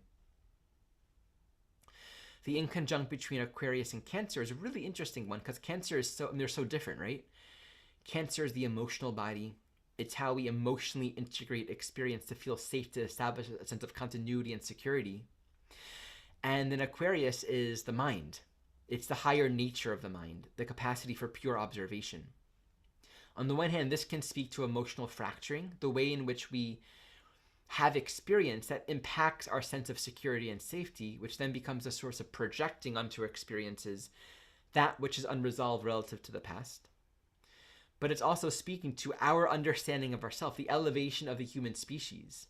The inconjunct between Aquarius and Cancer is a really interesting one, because Cancer is they're so different, right? Cancer is the emotional body. It's how we emotionally integrate experience to feel safe, to establish a sense of continuity and security. And then Aquarius is the mind. It's the higher nature of the mind, the capacity for pure observation. On the one hand, this can speak to emotional fracturing, the way in which we have experience that impacts our sense of security and safety, which then becomes a source of projecting onto experiences that which is unresolved relative to the past. But it's also speaking to our understanding of ourselves, the elevation of the human species.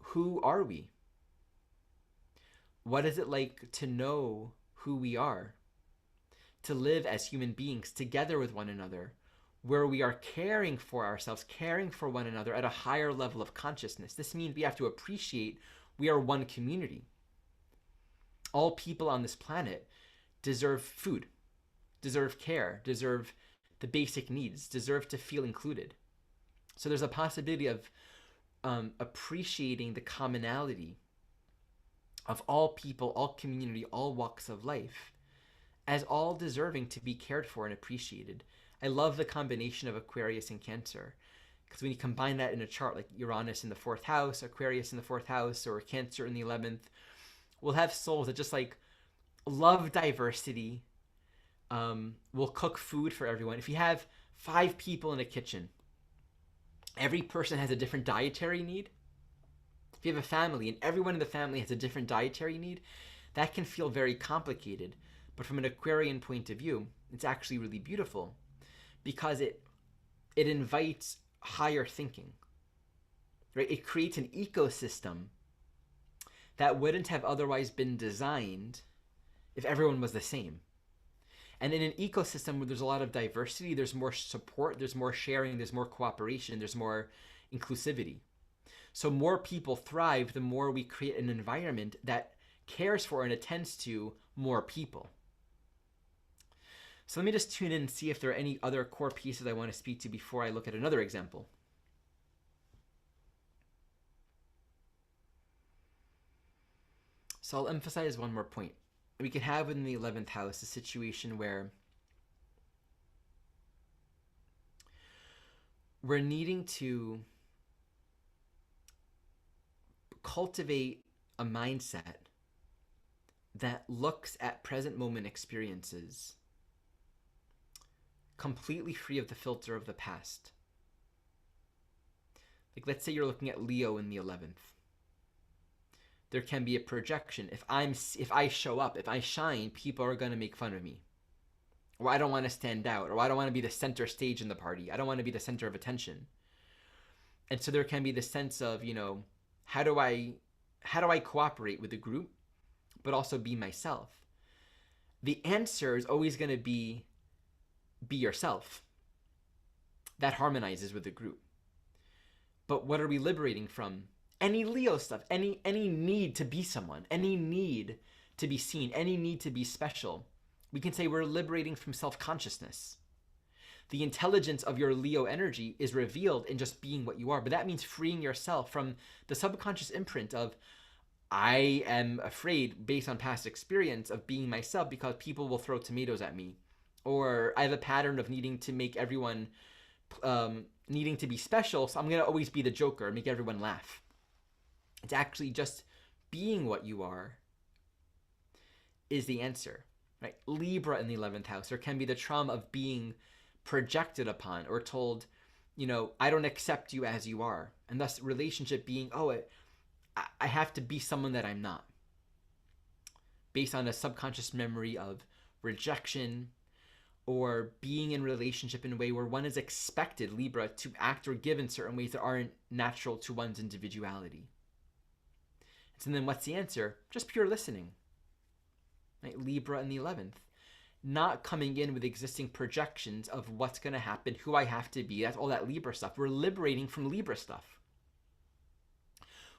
Who are we? What is it like to know who we are? To live as human beings together with one another, where we are caring for ourselves, caring for one another at a higher level of consciousness. This means we have to appreciate we are one community. All people on this planet deserve food, deserve care, deserve the basic needs, deserve to feel included. So there's a possibility of appreciating the commonality of all people, all community, all walks of life, as all deserving to be cared for and appreciated. I love the combination of Aquarius and Cancer, because when you combine that in a chart, like Uranus in the 4th house, Aquarius in the 4th house, or Cancer in the 11th, we'll have souls that just like love diversity, will cook food for everyone. If you have 5 people in a kitchen, every person has a different dietary need. If you have a family and everyone in the family has a different dietary need, that can feel very complicated. But from an Aquarian point of view, it's actually really beautiful, because it invites higher thinking, right? It creates an ecosystem that wouldn't have otherwise been designed if everyone was the same. And in an ecosystem where there's a lot of diversity, there's more support, there's more sharing, there's more cooperation, there's more inclusivity. So more people thrive, the more we create an environment that cares for and attends to more people. So let me just tune in and see if there are any other core pieces I want to speak to before I look at another example. So I'll emphasize one more point. We could have in the 11th house a situation where we're needing to cultivate a mindset that looks at present moment experiences completely free of the filter of the past. Like, let's say you're looking at Leo in the 11th. There can be a projection. If I show up, if I shine, people are going to make fun of me. Or I don't want to stand out, or I don't want to be the center stage in the party. I don't want to be the center of attention. And so there can be the sense of, how do I cooperate with the group, but also be myself? The answer is always going to be yourself. That harmonizes with the group. But what are we liberating from? Any Leo stuff, any need to be someone, any need to be seen, any need to be special. We can say we're liberating from self-consciousness. The intelligence of your Leo energy is revealed in just being what you are, but that means freeing yourself from the subconscious imprint of, I am afraid, based on past experience, of being myself because people will throw tomatoes at me. Or I have a pattern of needing to make everyone needing to be special, so I'm going to always be the joker and make everyone laugh. It's actually just being what you are is the answer, right? Libra in the 11th house, there can be the trauma of being projected upon or told, I don't accept you as you are. And thus relationship being, I have to be someone that I'm not. Based on a subconscious memory of rejection or being in relationship in a way where one is expected, Libra, to act or give in certain ways that aren't natural to one's individuality. So then what's the answer? Just pure listening. Right? Libra in the 11th. Not coming in with existing projections of what's going to happen, who I have to be. That's all that Libra stuff. We're liberating from Libra stuff.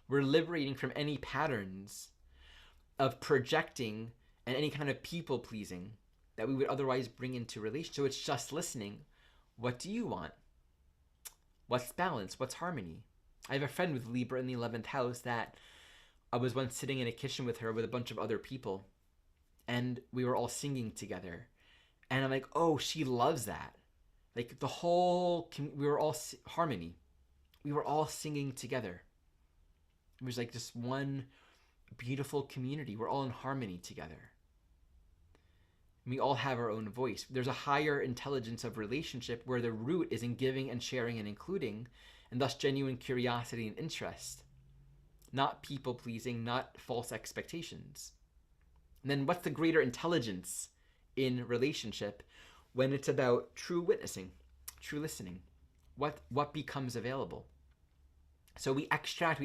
We're liberating from any patterns of projecting and any kind of people pleasing that we would otherwise bring into relation. So it's just listening. What do you want? What's balance? What's harmony? I have a friend with Libra in the 11th house that I was once sitting in a kitchen with her with a bunch of other people, and we were all singing together. And I'm like, oh, she loves that. Like the whole, we were all harmony. We were all singing together. It was like just one beautiful community. We're all in harmony together. We all have our own voice. There's a higher intelligence of relationship where the root is in giving and sharing and including, and thus genuine curiosity and interest. Not people pleasing, not false expectations. And then what's the greater intelligence in relationship when it's about true witnessing, true listening? What becomes available? So we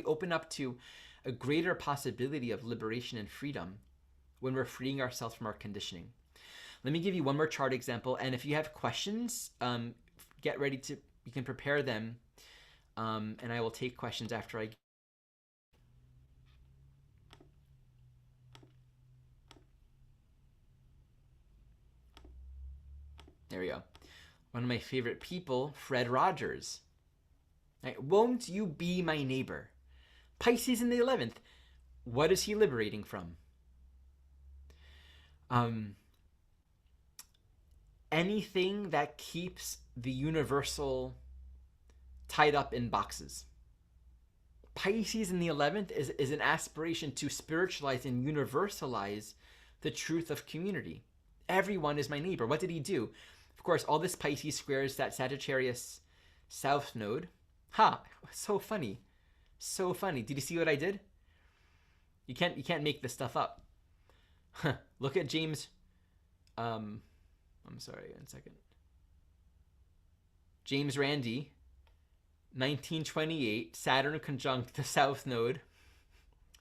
open up to a greater possibility of liberation and freedom when we're freeing ourselves from our conditioning. Let me give you one more chart example, and if you have questions, get ready to, you can prepare them, and I will take questions after I. There we go. One of my favorite people, Fred Rogers. Right? Won't you be my neighbor? Pisces in the 11th. What is he liberating from? Anything that keeps the universal tied up in boxes. Pisces in the 11th is an aspiration to spiritualize and universalize the truth of community. Everyone is my neighbor. What did he do? Of course, all this Pisces squares that Sagittarius South Node. So funny. So funny. Did you see what I did? You can't make this stuff up. Look at James. I'm sorry, 1 second. James Randi, 1928, Saturn conjunct the South Node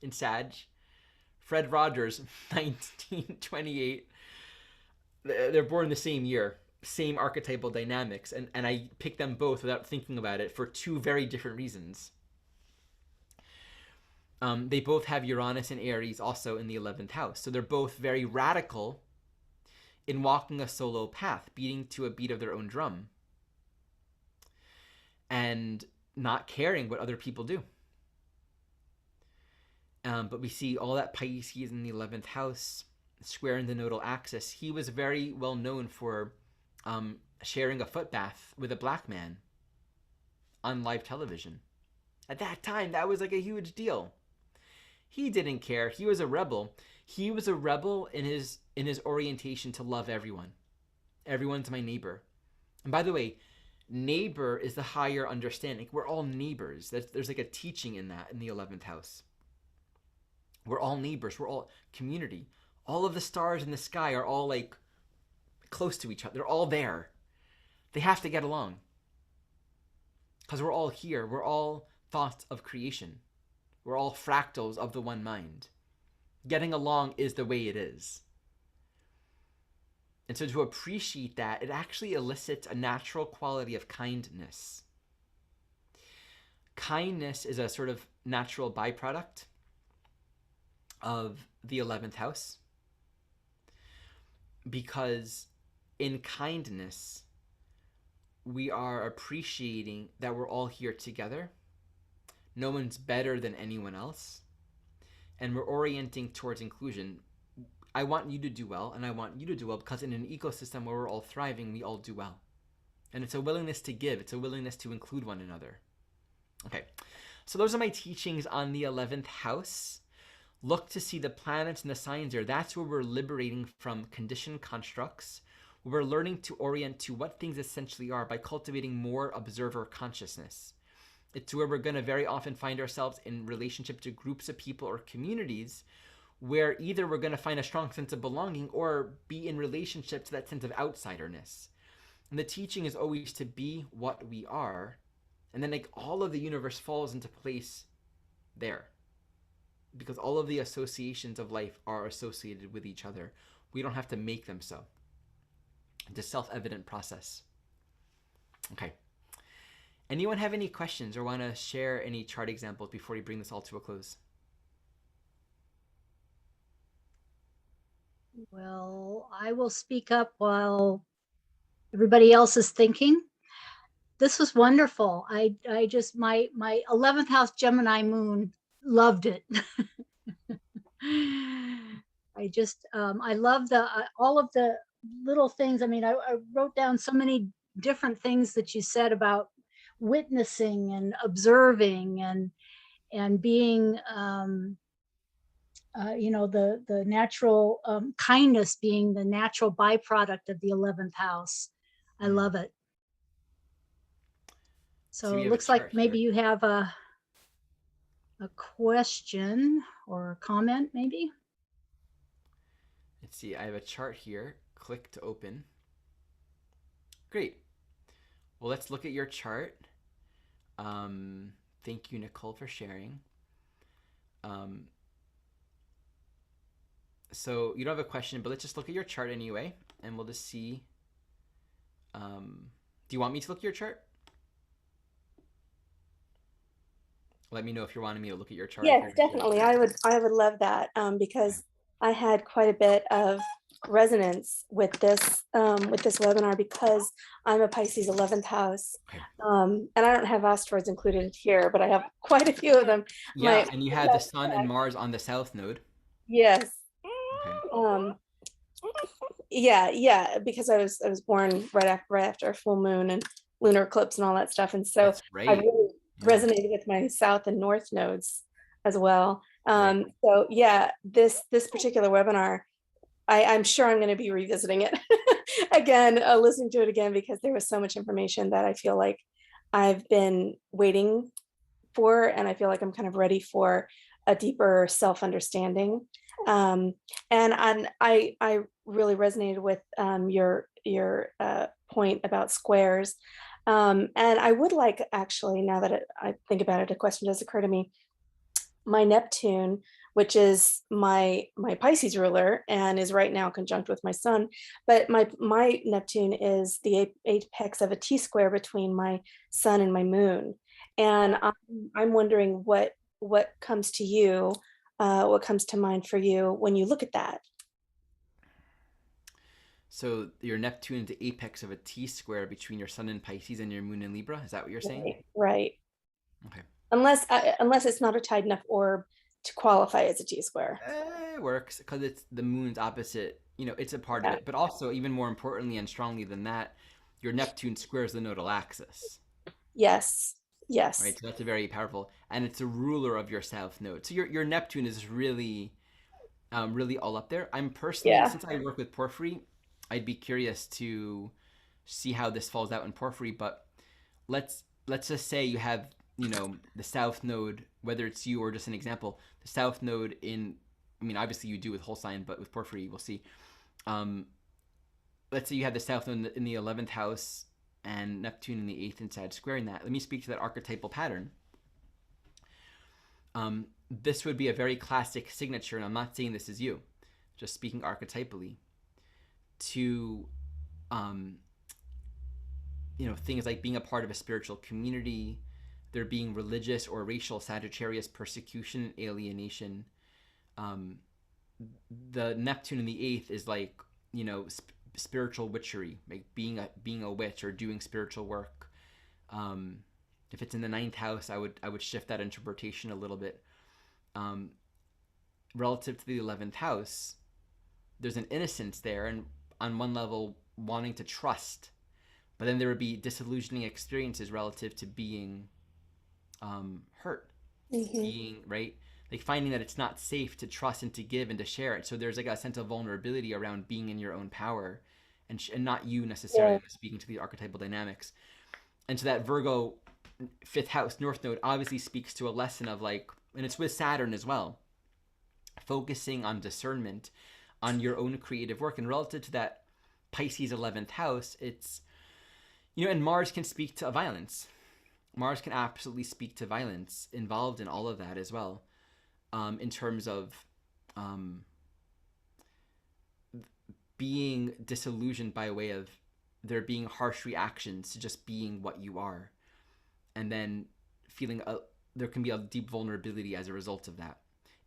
in Sag. Fred Rogers, 1928. They're born the same year, same archetypal dynamics, and I picked them both without thinking about it for two very different reasons. They both have Uranus and Aries also in the 11th house, so they're both very radical in walking a solo path, beating to a beat of their own drum, and not caring what other people do. But we see all that Pisces in the 11th house, square in the nodal axis. He was very well known for sharing a foot bath with a black man on live television. At that time, that was like a huge deal. He didn't care. He was a rebel. He was a rebel in his orientation to love everyone. Everyone's my neighbor. And by the way, neighbor is the higher understanding. We're all neighbors. There's like a teaching in that in the 11th house. We're all neighbors. We're all community. All of the stars in the sky are all like close to each other. They're all there. They have to get along. Because we're all here. We're all thoughts of creation. We're all fractals of the one mind. Getting along is the way it is. And so to appreciate that, it actually elicits a natural quality of kindness. Kindness is a sort of natural byproduct of the 11th house. Because in kindness, we are appreciating that we're all here together. No one's better than anyone else. And we're orienting towards inclusion. I want you to do well, and I want you to do well, because in an ecosystem where we're all thriving, we all do well. And it's a willingness to give. It's a willingness to include one another. Okay, so those are my teachings on the 11th house. Look to see the planets and the signs there. That's where we're liberating from conditioned constructs. We're learning to orient to what things essentially are by cultivating more observer consciousness. It's where we're going to very often find ourselves in relationship to groups of people or communities where either we're going to find a strong sense of belonging or be in relationship to that sense of outsiderness. And the teaching is always to be what we are. And then like all of the universe falls into place there. Because all of the associations of life are associated with each other. We don't have to make them so. It's a self-evident process. Okay. Anyone have any questions or want to share any chart examples before we bring this all to a close? Well, I will speak up while everybody else is thinking. This was wonderful. I just my 11th house Gemini moon loved it. I love the all of the little things. I mean, I wrote down so many different things that you said about witnessing and observing and being the natural kindness being the natural byproduct of the 11th house. I love it. So So we it have a looks like chart maybe here. you have a question or a comment, maybe. Let's see, I have a chart here. Click to open. Great. Well, let's look at your chart. Thank you, Nicole, for sharing. So you don't have a question, but let's just look at your chart anyway, and we'll just see. Do you want me to look at your chart? Let me know if you're wanting me to look at your chart. Yes, definitely. I would love that because I had quite a bit of resonance with this webinar because I'm a Pisces 11th house. Okay. And I don't have asteroids included here, but I have quite a few of them. Yeah, and you had the Sun and Mars on the South Node. Yes. Okay. Yeah, because I was born right after a full moon and lunar eclipse and all that stuff, and so That's I right. really Yeah. resonated with my South and North nodes as well. Right. So yeah, this particular webinar, I'm sure I'm going to be revisiting it again, listening to it again, because there was so much information that I feel like I've been waiting for, and I feel like I'm kind of ready for a deeper self-understanding. And I really resonated with your point about squares. And I would like, actually, now that I think about it, a question does occur to me. My Neptune, which is my Pisces ruler and is right now conjunct with my sun, but my Neptune is the apex of a T-square between my sun and my moon. And I'm wondering what comes to you, what comes to mind for you when you look at that. So your Neptune is the apex of a T-square between your Sun in Pisces and your Moon in Libra. Is that what you're saying? Right. Okay. Unless it's not a tied enough orb to qualify as a T-square. It works because it's the moon's opposite. It's a part of it. But also, even more importantly and strongly than that, your Neptune squares the nodal axis. Yes. Right. So that's a very powerful, and it's a ruler of your south node. So your Neptune is really, really all up there. I'm personally, since I work with Porphyry, I'd be curious to see how this falls out in Porphyry. But let's just say you have the south node, whether it's you or just an example, the south node in, I mean, obviously you do with whole sign, but with Porphyry we'll see. Let's say you have the south node in the 11th house and Neptune in the 8th inside squaring that. Let me speak to that archetypal pattern. This would be a very classic signature, and I'm not saying this is you, just speaking archetypally, to things like being a part of a spiritual community, there being religious or racial Sagittarius persecution and alienation. The Neptune in the 8th is like, spiritual witchery, like being a witch or doing spiritual work. If it's in the 9th house, I would shift that interpretation a little bit. Relative to the 11th house, there's an innocence there, and on one level wanting to trust, But then there would be disillusioning experiences relative to being hurt, being, right? Like finding that it's not safe to trust and to give and to share it. So there's like a sense of vulnerability around being in your own power, and not you necessarily. Yeah. Speaking to the archetypal dynamics. And so that Virgo fifth house North Node obviously speaks to a lesson of like, and it's with Saturn as well, focusing on discernment, on your own creative work. And relative to that Pisces 11th house, it's, and Mars can speak to violence. Mars can absolutely speak to violence involved in all of that as well, in terms of being disillusioned by way of there being harsh reactions to just being what you are, and then feeling there can be a deep vulnerability as a result of that.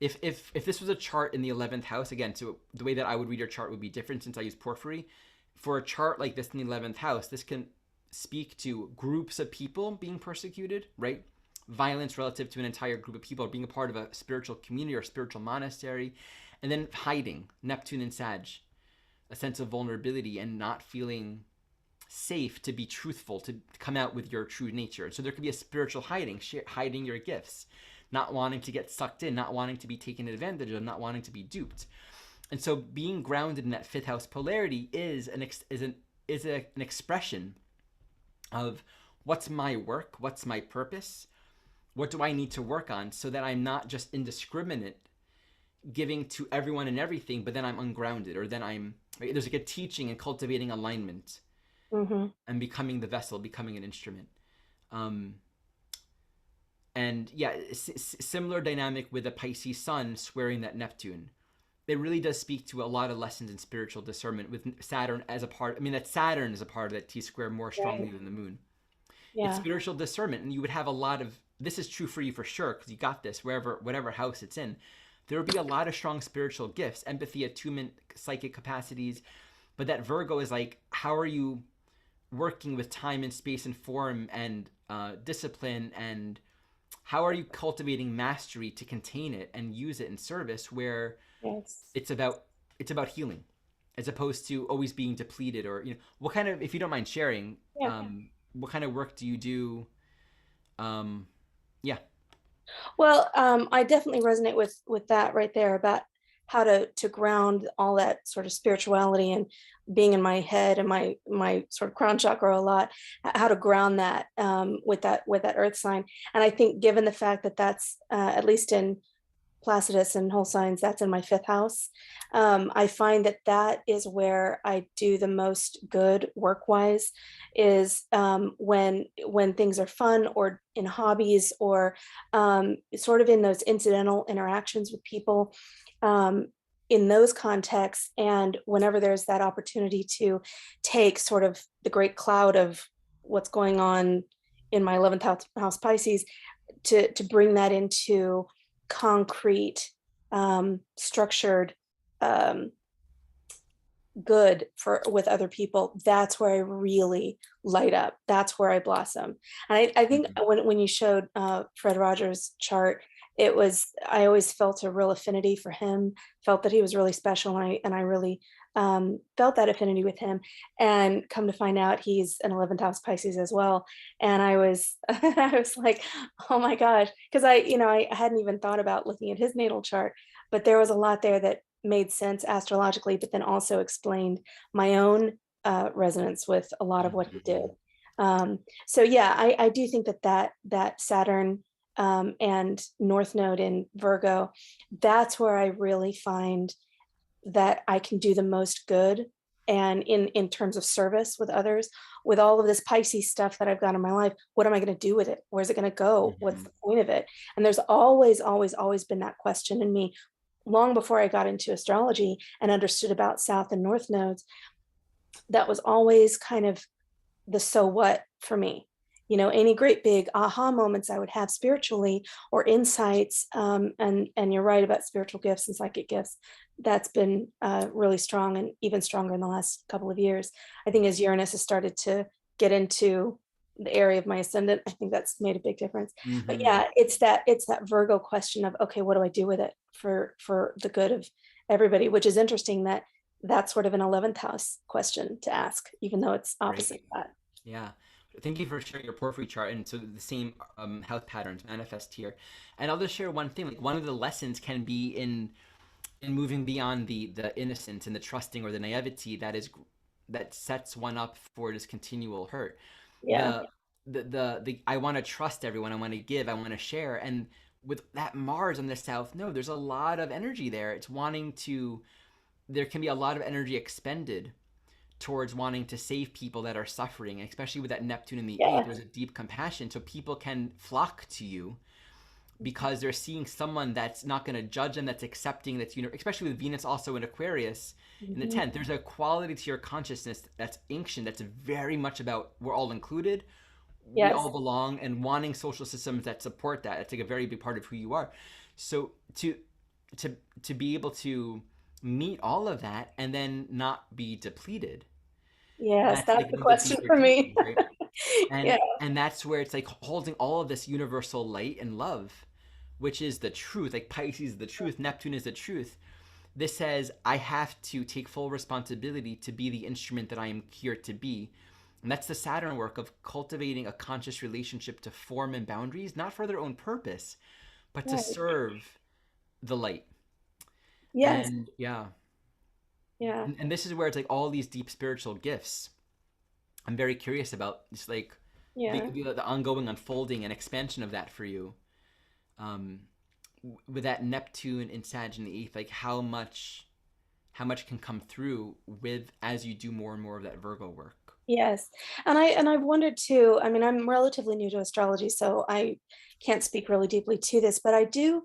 If this was a chart in the 11th house, again, so the way that I would read your chart would be different since I use porphyry. For a chart like this in the 11th house, this can speak to groups of people being persecuted, right? Violence relative to an entire group of people, being a part of a spiritual community or spiritual monastery, and then hiding, Neptune and Sag, a sense of vulnerability and not feeling safe to be truthful, to come out with your true nature. So there could be a spiritual hiding your gifts, not wanting to get sucked in, not wanting to be taken advantage of, not wanting to be duped. And so being grounded in that fifth house polarity is an expression of what's my work, what's my purpose, what do I need to work on, so that I'm not just indiscriminate, giving to everyone and everything, but then I'm ungrounded, or then I'm, right? There's like a teaching and cultivating alignment, and becoming the vessel, becoming an instrument. And yeah, similar dynamic with the Pisces sun squaring that Neptune. It really does speak to a lot of lessons in spiritual discernment with Saturn as a part. I mean, that Saturn is a part of that T-square more strongly than the moon. Yeah. It's spiritual discernment, and you would have a lot of, this is true for you for sure, because you got this whatever house it's in. There would be a lot of strong spiritual gifts, empathy, attunement, psychic capacities. But that Virgo is like, how are you working with time and space and form and discipline, and how are you cultivating mastery to contain it and use it in service, where it's about healing, as opposed to always being depleted, or what kind of, if you don't mind sharing, what kind of work do you do? Well, I definitely resonate with that right there, about how to ground all that sort of spirituality and being in my head and my sort of crown chakra a lot, how to ground that with that earth sign. And I think given the fact that that's at least in Placidus and whole signs, that's in my fifth house, I find that is where I do the most good work-wise, is when things are fun, or in hobbies, or sort of in those incidental interactions with people, in those contexts. And whenever there's that opportunity to take sort of the great cloud of what's going on in my 11th house Pisces, to bring that into concrete, structured good with other people, that's where I really light up. That's where I blossom. And I think when you showed Fred Rogers' chart, I always felt a real affinity for him, felt that he was really special, and I really felt that affinity with him. And come to find out, he's an 11th house Pisces as well. And I was I was like, oh my gosh, because I hadn't even thought about looking at his natal chart, but there was a lot there that made sense astrologically, but then also explained my own resonance with a lot of what he did. So yeah, I do think that Saturn and North Node in Virgo, that's where I really find that I can do the most good, and in terms of service with others. With all of this Pisces stuff that I've got in my life, what am I going to do with it? Where's it going to go? What's the point of it? And there's always been that question in me, long before I got into astrology and understood about South and North nodes. That was always kind of the so what for me. Any great big aha moments I would have spiritually, or insights, and you're right about spiritual gifts and psychic gifts. That's been really strong, and even stronger in the last couple of years. I think as Uranus has started to get into the area of my ascendant, I think that's made a big difference. But yeah, it's that Virgo question of, okay, what do I do with it for the good of everybody? Which is interesting, that's sort of an 11th house question to ask, even though it's opposite that. Yeah. Thank you for sharing your porphyry chart. And so the same health patterns manifest here. And I'll just share one thing. Like one of the lessons can be in moving beyond the innocence and the trusting or the naivety that sets one up for this continual hurt. Yeah. The I want to trust everyone. I want to give. I want to share. And with that Mars on the south node, there's a lot of energy there. It's wanting to. There can be a lot of energy expended towards wanting to save people that are suffering, especially with that Neptune in the eighth. Yeah. There's a deep compassion, so people can flock to you because they're seeing someone that's not going to judge them, that's accepting, that's especially with Venus also in Aquarius in the Mhm. 10th. There's a quality to your consciousness that's ancient, that's very much about we're all included, we all Yes. belong, and wanting social systems that support that. It's like a very big part of who you are. So to to be able to meet all of that and then not be depleted, Yes, that's that's like the one of the question deeper for me. teachings, right? Yeah. And that's where it's like holding all of this universal light and love, which is the truth. Like Pisces is the truth, Neptune is the truth. This says I have to take full responsibility to be the instrument that I am here to be. And that's the Saturn work of cultivating a conscious relationship to form and boundaries, not for their own purpose, but to Right. serve the light. Yes. And yeah, Yeah. and this is where it's like all these deep spiritual gifts I'm very curious about just like Yeah. the ongoing unfolding and expansion of that for you. Um, with that Neptune in Sag in the eighth, like how much can come through with as you do more and more of that Virgo work. Yes. And I've wondered too, I mean, I'm relatively new to astrology, so I can't speak really deeply to this, but I do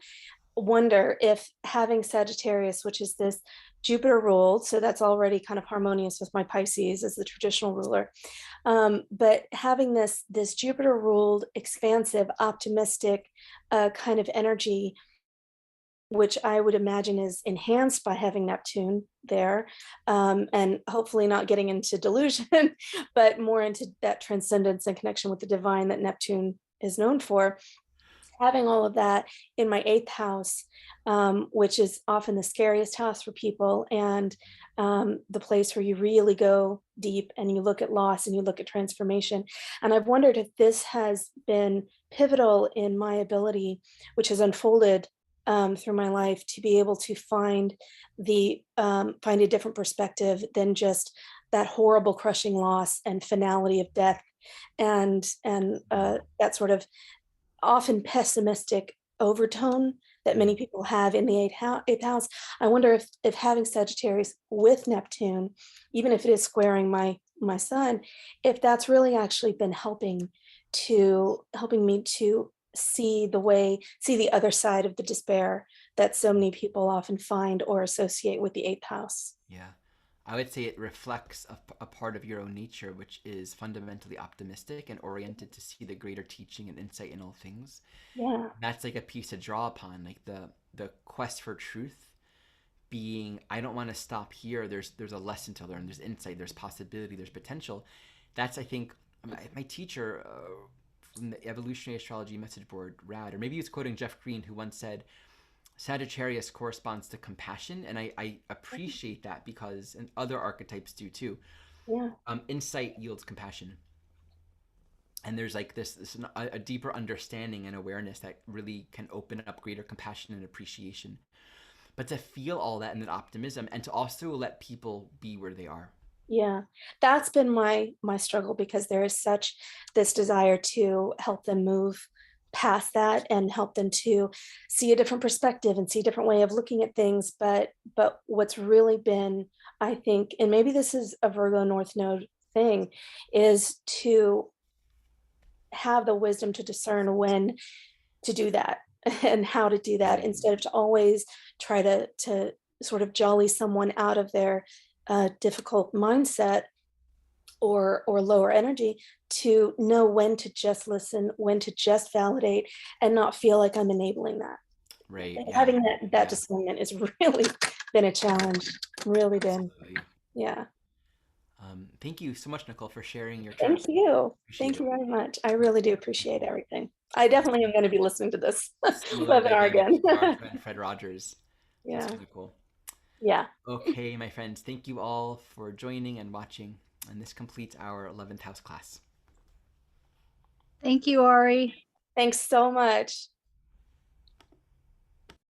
wonder if having Sagittarius, which is this Jupiter ruled, so that's already kind of harmonious with my Pisces as the traditional ruler. But having this Jupiter ruled, expansive, optimistic kind of energy, which I would imagine is enhanced by having Neptune there, and hopefully not getting into delusion, but more into that transcendence and connection with the divine that Neptune is known for. Having all of that in my eighth house, which is often the scariest house for people, and the place where you really go deep and you look at loss and you look at transformation. And I've wondered if this has been pivotal in my ability, which has unfolded through my life, to be able to find a different perspective than just that horrible crushing loss and finality of death, and that sort of often pessimistic overtone that many people have in the eighth house. I wonder if having Sagittarius with Neptune, even if it is squaring my sun, if that's really actually been helping me to see the other side of the despair that so many people often find or associate with the eighth house. Yeah. I would say it reflects a part of your own nature, which is fundamentally optimistic and oriented to see the greater teaching and insight in all things. Yeah. That's like a piece to draw upon, like the quest for truth being I don't want to stop here. There's a lesson to learn. There's insight. There's possibility. There's potential. That's I think my teacher from the evolutionary astrology message board, Rad, or maybe he was quoting Jeff Green, who once said Sagittarius corresponds to compassion, and I appreciate that because and other archetypes do too. Yeah. Insight yields compassion, and there's like a deeper understanding and awareness that really can open up greater compassion and appreciation. But to feel all that and that optimism, and to also let people be where they are. Yeah, that's been my struggle, because there is such this desire to help them move past that and help them to see a different perspective and see a different way of looking at things. But what's really been, I think, and maybe this is a Virgo North Node thing, is to have the wisdom to discern when to do that and how to do that, Right. instead of to always try to sort of jolly someone out of their difficult mindset or lower energy, to know when to just listen, when to just validate, and not feel like I'm enabling that. Right. Yeah. Having that Yeah. discernment has really been a challenge, really been. Absolutely. Yeah. Thank you so much, Nicole, for sharing your chart. Thank you. Appreciate Thank it. you very much. I really do appreciate everything. I definitely am going to be listening to this Similarly, webinar again, again. to our friend Fred Rogers. That's Yeah. really cool. Yeah. Okay, my friends, thank you all for joining and watching. And this completes our 11th house class. Thank you, Ari. Thanks so much.